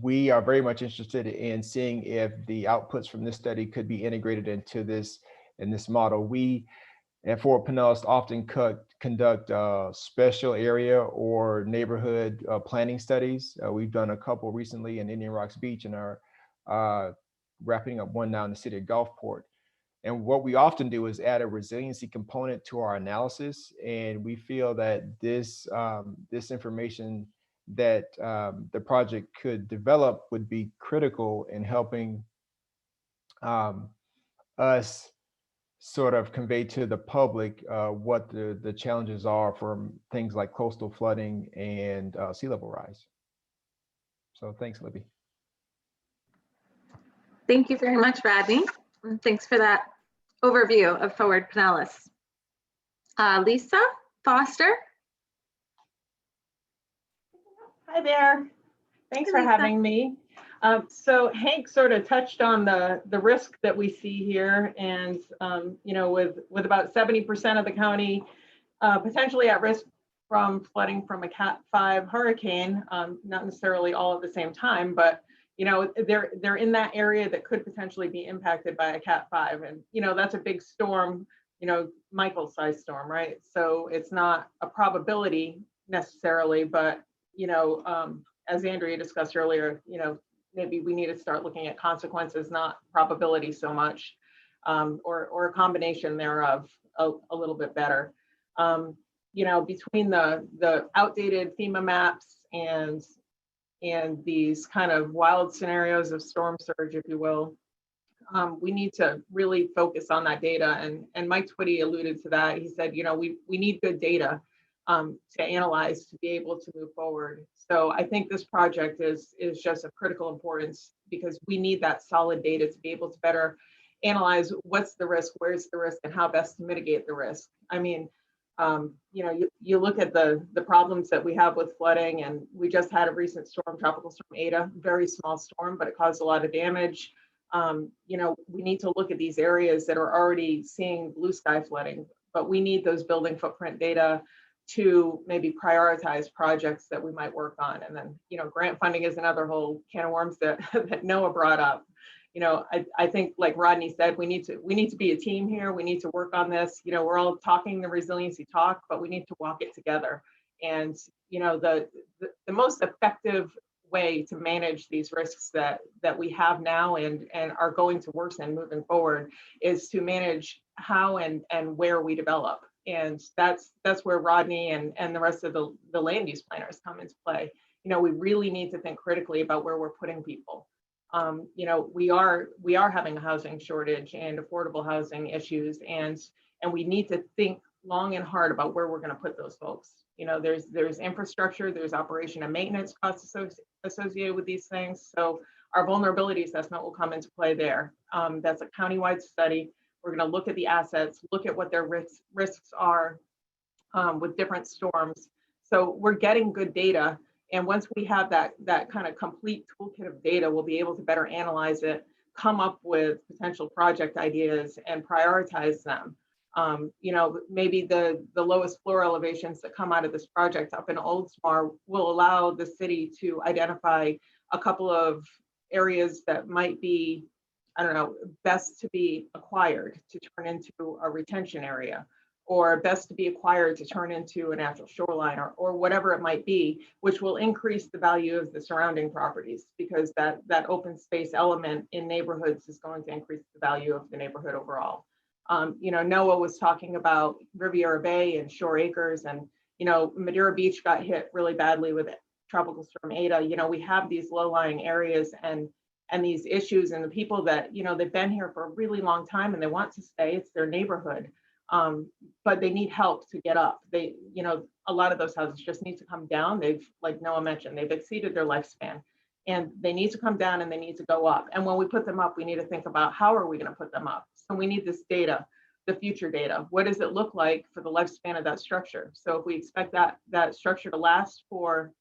we are very much interested in seeing if the outputs from this study could be integrated into this model. We at Fort Pinellas often conduct special area or neighborhood planning studies. We've done a couple recently in Indian Rocks Beach and are wrapping up one now in the city of Gulfport. And what we often do is add a resiliency component to our analysis. And we feel that this information that the project could develop would be critical in helping us sort of convey to the public what the challenges are for things like coastal flooding and sea level rise. So thanks, Libby. Thank you very much, Rodney. And thanks for that overview of Forward Pinellas. Lisa Foster. Hi there. Thanks for having me. So Hank sort of touched on the risk that we see here, and with about 70% of the county potentially at risk from flooding from a Cat 5 hurricane, not necessarily all at the same time, but they're in that area that could potentially be impacted by a Cat 5, and that's a big storm, Michael-sized storm, right? So it's not a probability necessarily, but as Andrea discussed earlier, maybe we need to start looking at consequences, not probability so much, or a combination thereof a little bit better. Between the outdated FEMA maps and these kind of wild scenarios of storm surge, if you will, we need to really focus on that data. And Mike Twitty alluded to that. He said, we need good data to analyze to be able to move forward. So I think this project is just of critical importance because we need that solid data to be able to better analyze what's the risk, where's the risk, and how best to mitigate the risk. I mean, you look at the problems that we have with flooding, and we just had a recent storm, Tropical Storm Ada, very small storm, but it caused a lot of damage. We need to look at these areas that are already seeing blue sky flooding, but we need those building footprint data to maybe prioritize projects that we might work on. And then, grant funding is another whole can of worms that Noah brought up. I think, like Rodney said, we need to be a team here. We need to work on this. We're all talking the resiliency talk, but we need to walk it together. And the most effective way to manage these risks that we have now and are going to worsen moving forward is to manage how and where we develop. And that's where Rodney and the rest of the land use planners come into play. You know, we really need to think critically about where we're putting people. You know, we are having a housing shortage and affordable housing issues, and we need to think long and hard about where we're going to put those folks. You know, there's infrastructure, there's operation and maintenance costs associated with these things. So our vulnerability assessment will come into play there. That's a countywide study. We're going to look at the assets, look at what their risks are with different storms. So we're getting good data. And once we have that kind of complete toolkit of data, we'll be able to better analyze it, come up with potential project ideas and prioritize them. You know, maybe the lowest floor elevations that come out of this project up in Oldsmar will allow the city to identify a couple of areas that might be, I don't know, best to be acquired to turn into a retention area, or best to be acquired to turn into a natural shoreline, or whatever it might be, which will increase the value of the surrounding properties, because that open space element in neighborhoods is going to increase the value of the neighborhood overall. You know, Noah was talking about Riviera Bay and Shore Acres, and, you know, Madeira Beach got hit really badly with Tropical Storm Eta. You know, we have these low-lying areas and these issues, and the people that, you know, they've been here for a really long time and they want to stay, it's their neighborhood. But they need help to get up. They, you know, a lot of those houses just need to come down. They've, like Noah mentioned, they've exceeded their lifespan, and they need to come down and they need to go up. And when we put them up, we need to think about how are we going to put them up? So we need this data, the future data. What does it look like for the lifespan of that structure? So if we expect that structure to last for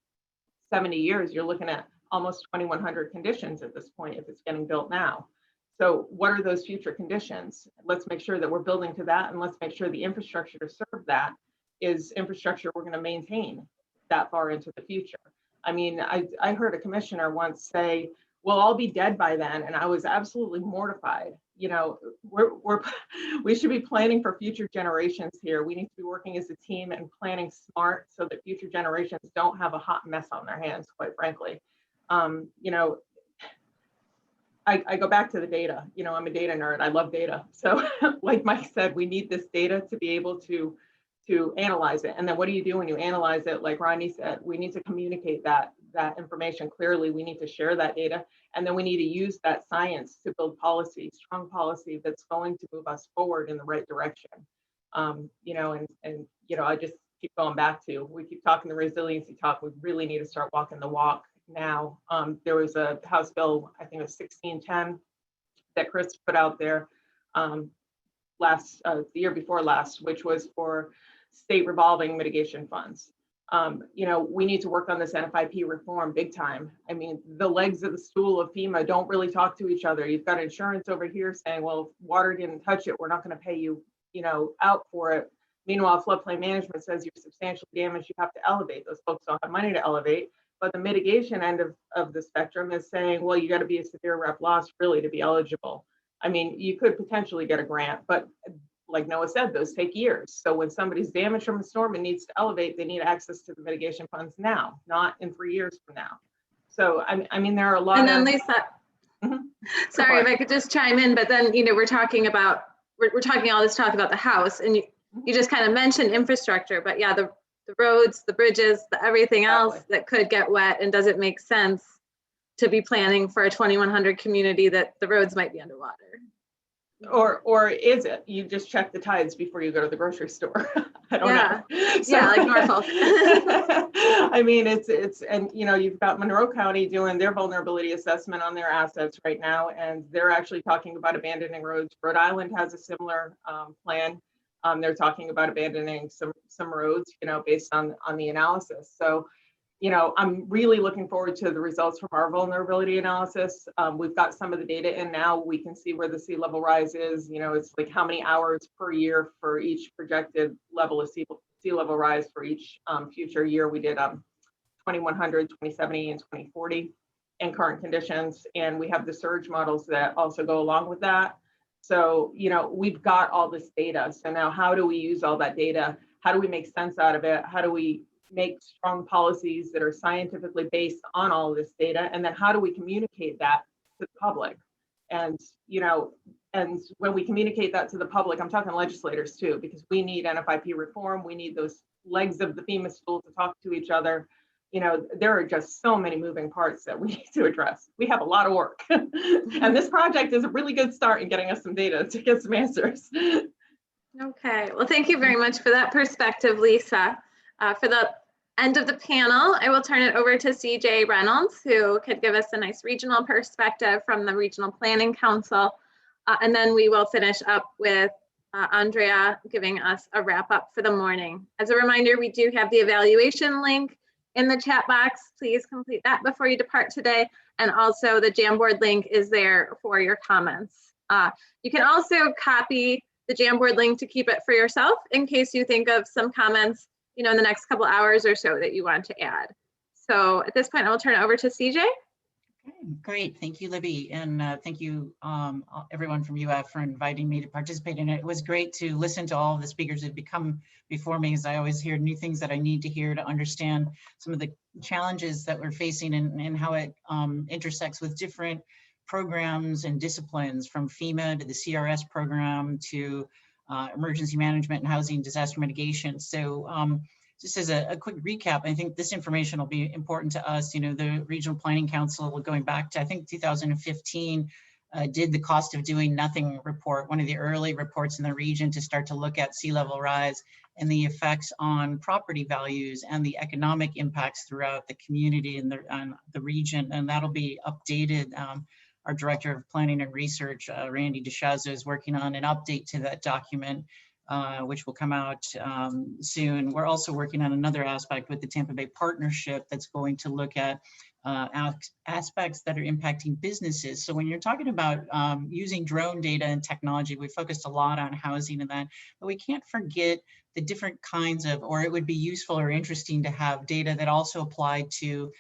70 years, you're looking at almost 2,100 conditions at this point if it's getting built now. So what are those future conditions? Let's make sure that we're building to that, and let's make sure the infrastructure to serve that is infrastructure we're going to maintain that far into the future. I mean, I heard a commissioner once say, we'll all be dead by then, and I was absolutely mortified. You know, we should be planning for future generations here. We need to be working as a team and planning smart so that future generations don't have a hot mess on their hands, quite frankly. You know, I go back to the data. You know, I'm a data nerd. I love data. So like Mike said, we need this data to be able to analyze it. And then what do you do when you analyze it? Like Ronnie said, we need to communicate that information clearly. We need to share that data. And then we need to use that science to build policy, strong policy that's going to move us forward in the right direction. You know, and you know, I just keep going back to, we keep talking the resiliency talk. We really need to start walking the walk now. There was a House bill, I think it was 1610, that Chris put out there the year before last, which was for state revolving mitigation funds. You know, we need to work on this NFIP reform big time. I mean, the legs of the stool of FEMA don't really talk to each other. You've got insurance over here saying, well, if water didn't touch it, we're not going to pay you, you know, out for it. Meanwhile, floodplain management says you're substantially damaged, you have to elevate. Those folks don't have money to elevate. But the mitigation end of the spectrum is saying, well, you got to be a severe rep loss really to be eligible. I mean, you could potentially get a grant, but like Noah said, those take years. So when somebody's damaged from a storm and needs to elevate, they need access to the mitigation funds now, not in 3 years from now. So I mean, there are a lot. And then Lisa, sorry if I could just chime in, but then, you know, we're talking all this talk about the house, and you just kind of mentioned infrastructure, but yeah, the roads, the bridges, everything else that could get wet, and does it make sense to be planning for a 2,100 community that the roads might be underwater? Or is it? You just check the tides before you go to the grocery store. I don't know. So, yeah, like Norfolk. I mean, it's and you know, you've got Monroe County doing their vulnerability assessment on their assets right now, and they're actually talking about abandoning roads. Rhode Island has a similar plan. They're talking about abandoning some roads, you know, based on the analysis. So, you know, I'm really looking forward to the results from our vulnerability analysis. We've got some of the data in now. We can see where the sea level rise is. You know, it's like how many hours per year for each projected level of sea level rise for each future year. We did 2100, 2070, and 2040 in current conditions. And we have the surge models that also go along with that. So, you know, we've got all this data. So now how do we use all that data? How do we make sense out of it? How do we make strong policies that are scientifically based on all of this data? And then how do we communicate that to the public? And, you know, and when we communicate that to the public, I'm talking legislators too, because we need NFIP reform. We need those legs of the FEMA stool to talk to each other. You know, there are just so many moving parts that we need to address. We have a lot of work. And this project is a really good start in getting us some data to get some answers. Okay, well, thank you very much for that perspective, Lisa. For the end of the panel, I will turn it over to CJ Reynolds, who could give us a nice regional perspective from the Regional Planning Council. And then we will finish up with Andrea giving us a wrap up for the morning. As a reminder, we do have the evaluation link in the chat box. Please complete that before you depart today. And also the Jamboard link is there for your comments. You can also copy the Jamboard link to keep it for yourself in case you think of some comments, you know, in the next couple hours or so that you want to add. So at this point, I will turn it over to CJ. Okay, great, thank you, Libby, and thank you everyone from UF for inviting me to participate in it. It was great to listen to all of the speakers that become before me, as I always hear new things that I need to hear to understand some of the challenges that we're facing and how it intersects with different programs and disciplines, from FEMA to the CRS program to emergency management and housing disaster mitigation. So just as a quick recap, I think this information will be important to us. You know, the Regional Planning Council, going back to, I think, 2015, did the cost of doing nothing report, one of the early reports in the region to start to look at sea level rise and the effects on property values and the economic impacts throughout the community and the region. And that'll be updated. Our Director of Planning and Research, Randy DeShazo, is working on an update to that document, which will come out soon. We're also working on another aspect with the Tampa Bay Partnership that's going to look at aspects that are impacting businesses. So when you're talking about using drone data and technology, we focused a lot on housing and that, but we can't forget the different kinds of, or it would be useful or interesting to have data that also apply to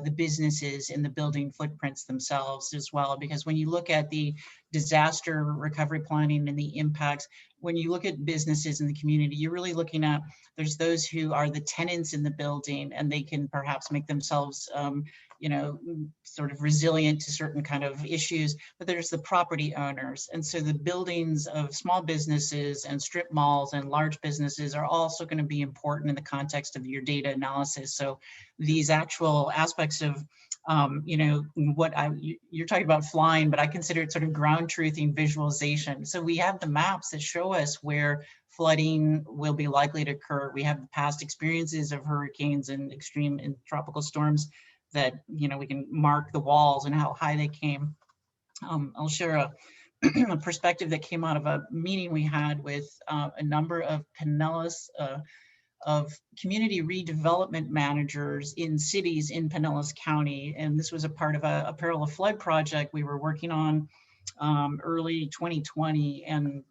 the businesses and the building footprints themselves as well. Because when you look at the disaster recovery planning and the impacts, when you look at businesses in the community, you're really looking at, there's those who are the tenants in the building and they can perhaps make themselves, you know, sort of resilient to certain kind of issues, but there's the property owners. And so the buildings of small businesses and strip malls and large businesses are also going to be important in the context of your data analysis. So these actual aspects of, you know, you're talking about flying, but I consider it sort of ground truthing visualization. So we have the maps that show us where flooding will be likely to occur. We have the past experiences of hurricanes and extreme and tropical storms that, you know, we can mark the walls and how high they came. I'll share a perspective that came out of a meeting we had with a number of Pinellas of community redevelopment managers in cities in Pinellas County. And this was a part of a parallel flood project we were working on early 2020 and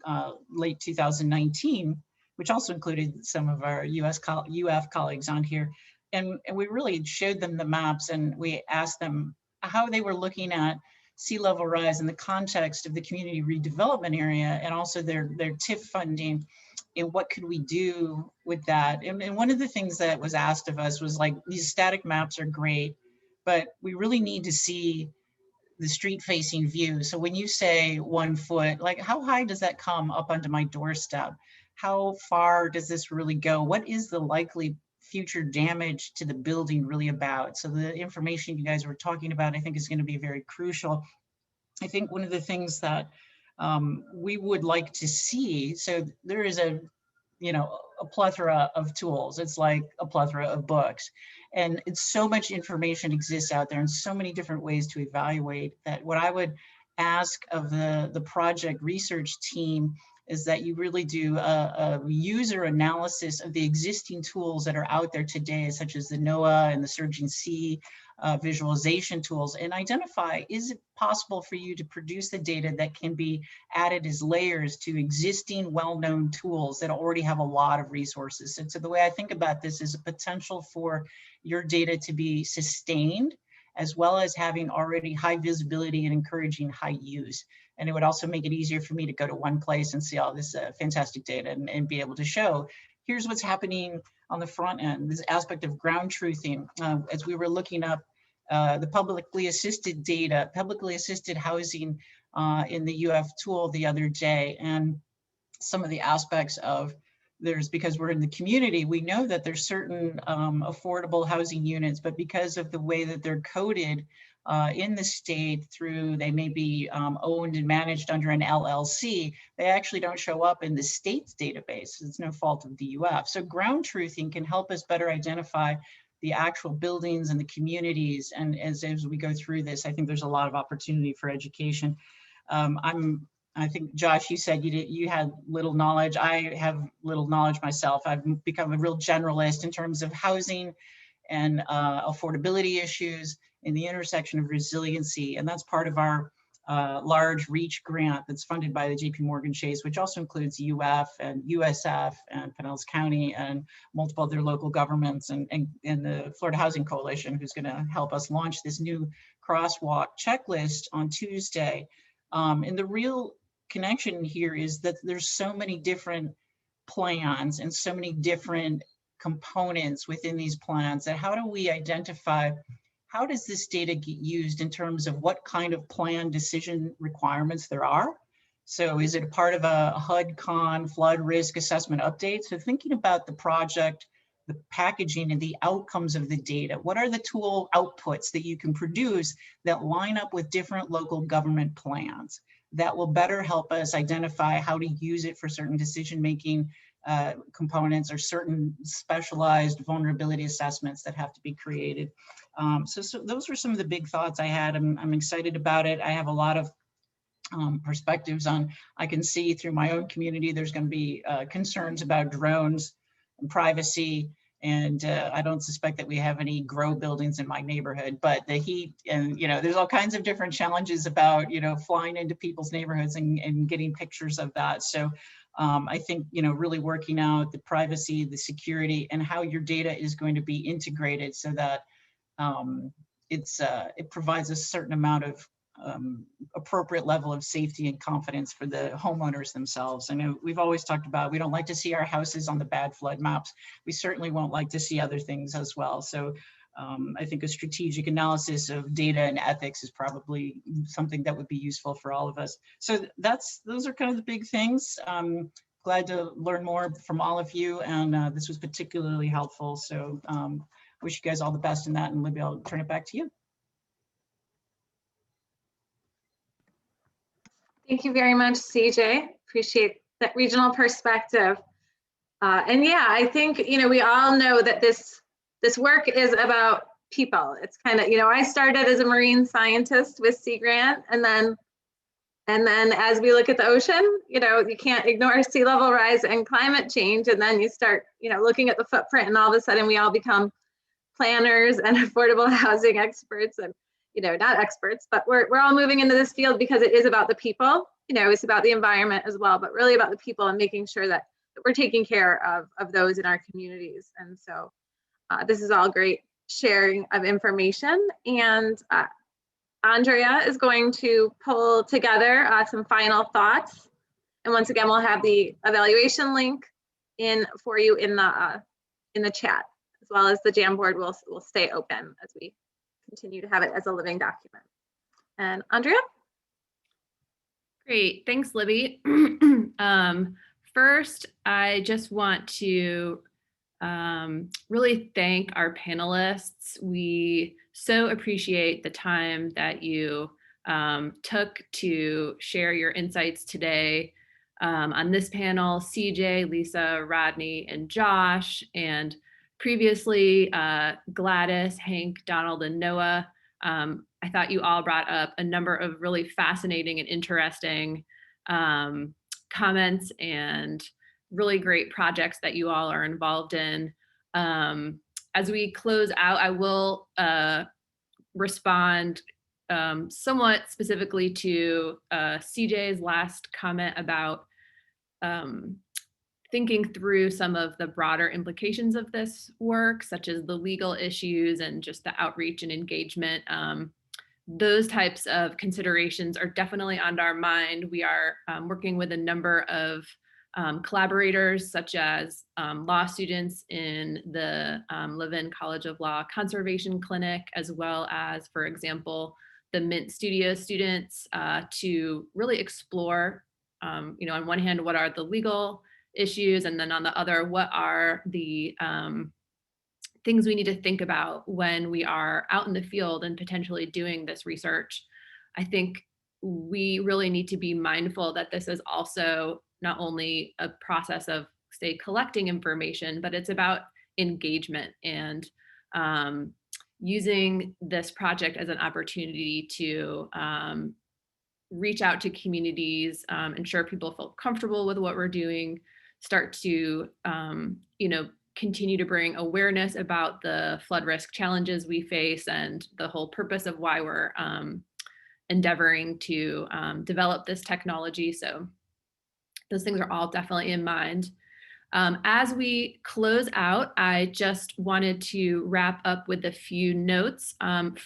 late 2019, which also included some of our UF colleagues on here. And we really showed them the maps and we asked them how they were looking at sea level rise in the context of the community redevelopment area and also their TIF funding. And what could we do with that? And one of the things that was asked of us was like, these static maps are great, but we really need to see the street facing view. So when you say 1 foot, like how high does that come up onto my doorstep? How far does this really go? What is the likely future damage to the building really about? So the information you guys were talking about, I think is going to be very crucial. I think one of the things that we would like to see, so there is a plethora of tools. It's like a plethora of books. And it's so much information exists out there and so many different ways to evaluate that. What I would ask of the project research team is that you really do a user analysis of the existing tools that are out there today, such as the NOAA and the Surging Sea visualization tools, and identify, is it possible for you to produce the data that can be added as layers to existing well-known tools that already have a lot of resources. And so the way I think about this is a potential for your data to be sustained, as well as having already high visibility and encouraging high use. And it would also make it easier for me to go to one place and see all this fantastic data and be able to show, here's what's happening on the front end, this aspect of ground truthing. As we were looking up the publicly assisted data, publicly assisted housing in the UF tool the other day, and some of the aspects of because we're in the community, we know that there's certain affordable housing units, but because of the way that they're coded in the state they may be owned and managed under an LLC, they actually don't show up in the state's database. It's no fault of the UF. So ground truthing can help us better identify the actual buildings and the communities. And as we go through this, I think there's a lot of opportunity for education. I think, Josh, you said you had little knowledge. I have little knowledge myself. I've become a real generalist in terms of housing and affordability issues in the intersection of resiliency. And that's part of our large REACH grant that's funded by the JP Morgan Chase, which also includes UF and USF and Pinellas County and multiple other local governments and the Florida Housing Coalition, who's going to help us launch this new crosswalk checklist on Tuesday. And the real connection here is that there's so many different plans and so many different components within these plans that how do we identify how does this data get used in terms of what kind of plan decision requirements there are? So is it a part of a HUD-CON flood risk assessment update? So thinking about the project, the packaging and the outcomes of the data, what are the tool outputs that you can produce that line up with different local government plans that will better help us identify how to use it for certain decision-making components or certain specialized vulnerability assessments that have to be created. So those were some of the big thoughts I had. I'm excited about it. I have a lot of perspectives on, I can see through my own community, there's going to be concerns about drones and privacy. And I don't suspect that we have any grow buildings in my neighborhood, but the heat and, there's all kinds of different challenges about, flying into people's neighborhoods and getting pictures of that. So I think, really working out the privacy, the security, and how your data is going to be integrated so that it provides a certain amount of appropriate level of safety and confidence for the homeowners themselves. I know we've always talked about, we don't like to see our houses on the bad flood maps. We certainly won't like to see other things as well. So I think a strategic analysis of data and ethics is probably something that would be useful for all of us. So those are kind of the big things. Glad to learn more from all of you, and this was particularly helpful. So wish you guys all the best in that, and Libby, I'll turn it back to you. Thank you very much, CJ. Appreciate that regional perspective. And yeah, I think, we all know that this work is about people. It's kind of, I started as a marine scientist with Sea Grant, and then as we look at the ocean, you can't ignore sea level rise and climate change. And then you start, looking at the footprint, and all of a sudden we all become planners and affordable housing experts, and not experts, but we're all moving into this field because it is about the people. It's about the environment as well, but really about the people and making sure that we're taking care of those in our communities. And so this is all great sharing of information. And Andrea is going to pull together some final thoughts. And once again, we'll have the evaluation link for you in the chat, as well as the Jamboard will stay open as we continue to have it as a living document. And Andrea? Great, thanks, Libby. First, I just want to really thank our panelists. We so appreciate the time that you took to share your insights today on this panel. CJ, Lisa, Rodney, and Josh, and previously Gladys, Hank, Donald, and Noah. I thought you all brought up a number of really fascinating and interesting comments and really great projects that you all are involved in. As we close out, I will respond somewhat specifically to CJ's last comment about thinking through some of the broader implications of this work, such as the legal issues and just the outreach and engagement. Those types of considerations are definitely on our mind. We are working with a number of collaborators such as law students in the Levin College of Law Conservation Clinic, as well as, for example, the Mint Studio students to really explore, on one hand, what are the legal issues, and then on the other, what are the things we need to think about when we are out in the field and potentially doing this research. I think we really need to be mindful that this is also not only a process of, say, collecting information, but it's about engagement and using this project as an opportunity to reach out to communities, ensure people feel comfortable with what we're doing, start to, continue to bring awareness about the flood risk challenges we face and the whole purpose of why we're endeavoring to develop this technology. So those things are all definitely in mind. As we close out, I just wanted to wrap up with a few notes.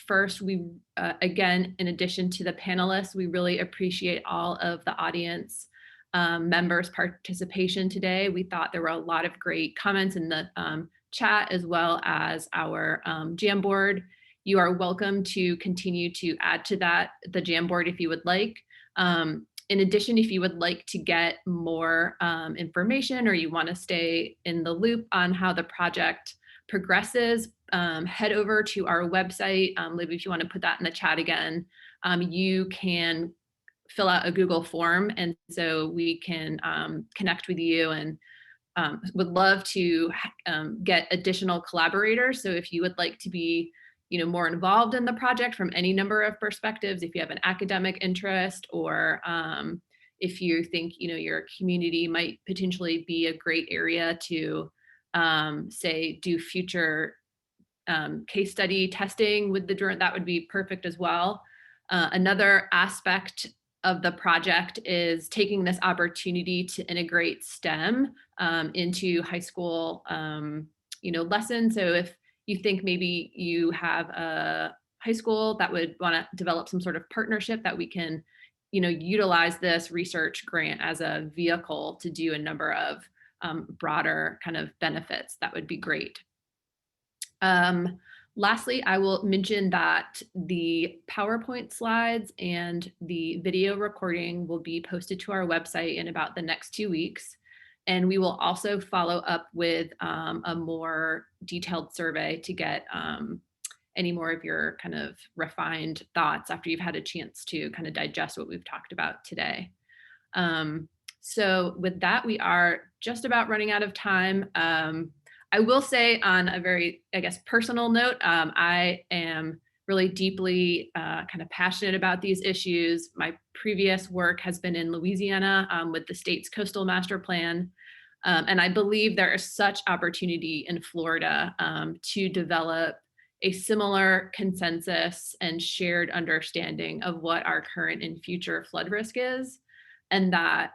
First, we, again, in addition to the panelists, we really appreciate all of the audience members' participation today. We thought there were a lot of great comments in the chat, as well as our Jamboard. You are welcome to continue to add to that, the Jamboard, if you would like. In addition, if you would like to get more information or you want to stay in the loop on how the project progresses, head over to our website. Libby, if you want to put that in the chat again, you can fill out a Google form, and so we can connect with you, and would love to get additional collaborators. So if you would like to be more involved in the project from any number of perspectives, if you have an academic interest, or if you think your community might potentially be a great area to say do future case study testing with the drone, that would be perfect as well. Another aspect of the project is taking this opportunity to integrate STEM into high school lessons. So if you think maybe you have a high school that would want to develop some sort of partnership, that we can utilize this research grant as a vehicle to do a number of broader kind of benefits, that would be great. Lastly, I will mention that the PowerPoint slides and the video recording will be posted to our website in about the next 2 weeks. And we will also follow up with a more detailed survey to get any more of your kind of refined thoughts after you've had a chance to kind of digest what we've talked about today. So with that, we are just about running out of time. I will say, on a very, personal note, I am really deeply kind of passionate about these issues. My previous work has been in Louisiana with the state's coastal master plan. And I believe there is such opportunity in Florida to develop a similar consensus and shared understanding of what our current and future flood risk is. And that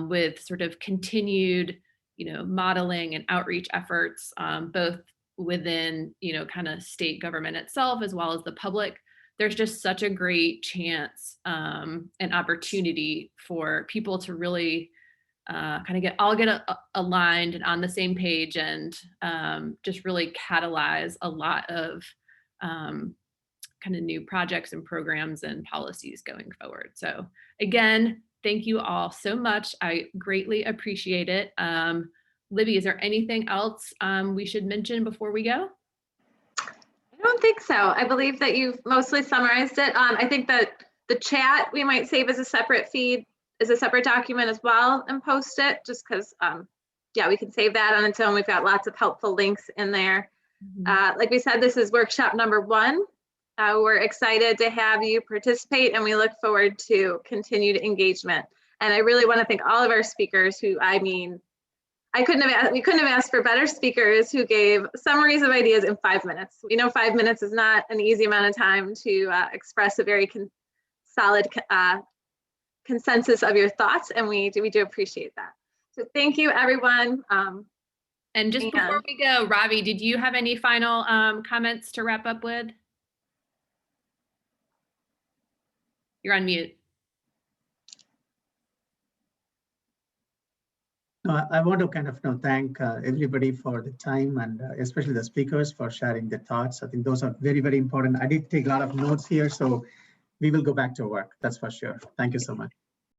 with sort of continued modeling and outreach efforts, both within, kind of state government itself, as well as the public, there's just such a great chance and opportunity for people to really kind of get aligned and on the same page, and just really catalyze a lot of kind of new projects and programs and policies going forward. So again, thank you all so much. I greatly appreciate it. Libby, is there anything else we should mention before we go? I don't think so. I believe that you've mostly summarized it. I think that the chat we might save as a separate feed, as a separate document as well, and post it, just because, yeah, we can save that on its own. We've got lots of helpful links in there. Like we said, this is workshop number 1. We're excited to have you participate, and we look forward to continued engagement. And I really want to thank all of our speakers who, we couldn't have asked for better speakers who gave summaries of ideas in 5 minutes. We know 5 minutes is not an easy amount of time to express a very solid consensus of your thoughts, and we do appreciate that. So thank you, everyone. And just before we go, Ravi, did you have any final comments to wrap up with? You're on mute. No, I want to kind of thank everybody for the time and especially the speakers for sharing their thoughts. I think those are very, very important. I did take a lot of notes here, so we will go back to work. That's for sure. Thank you so much.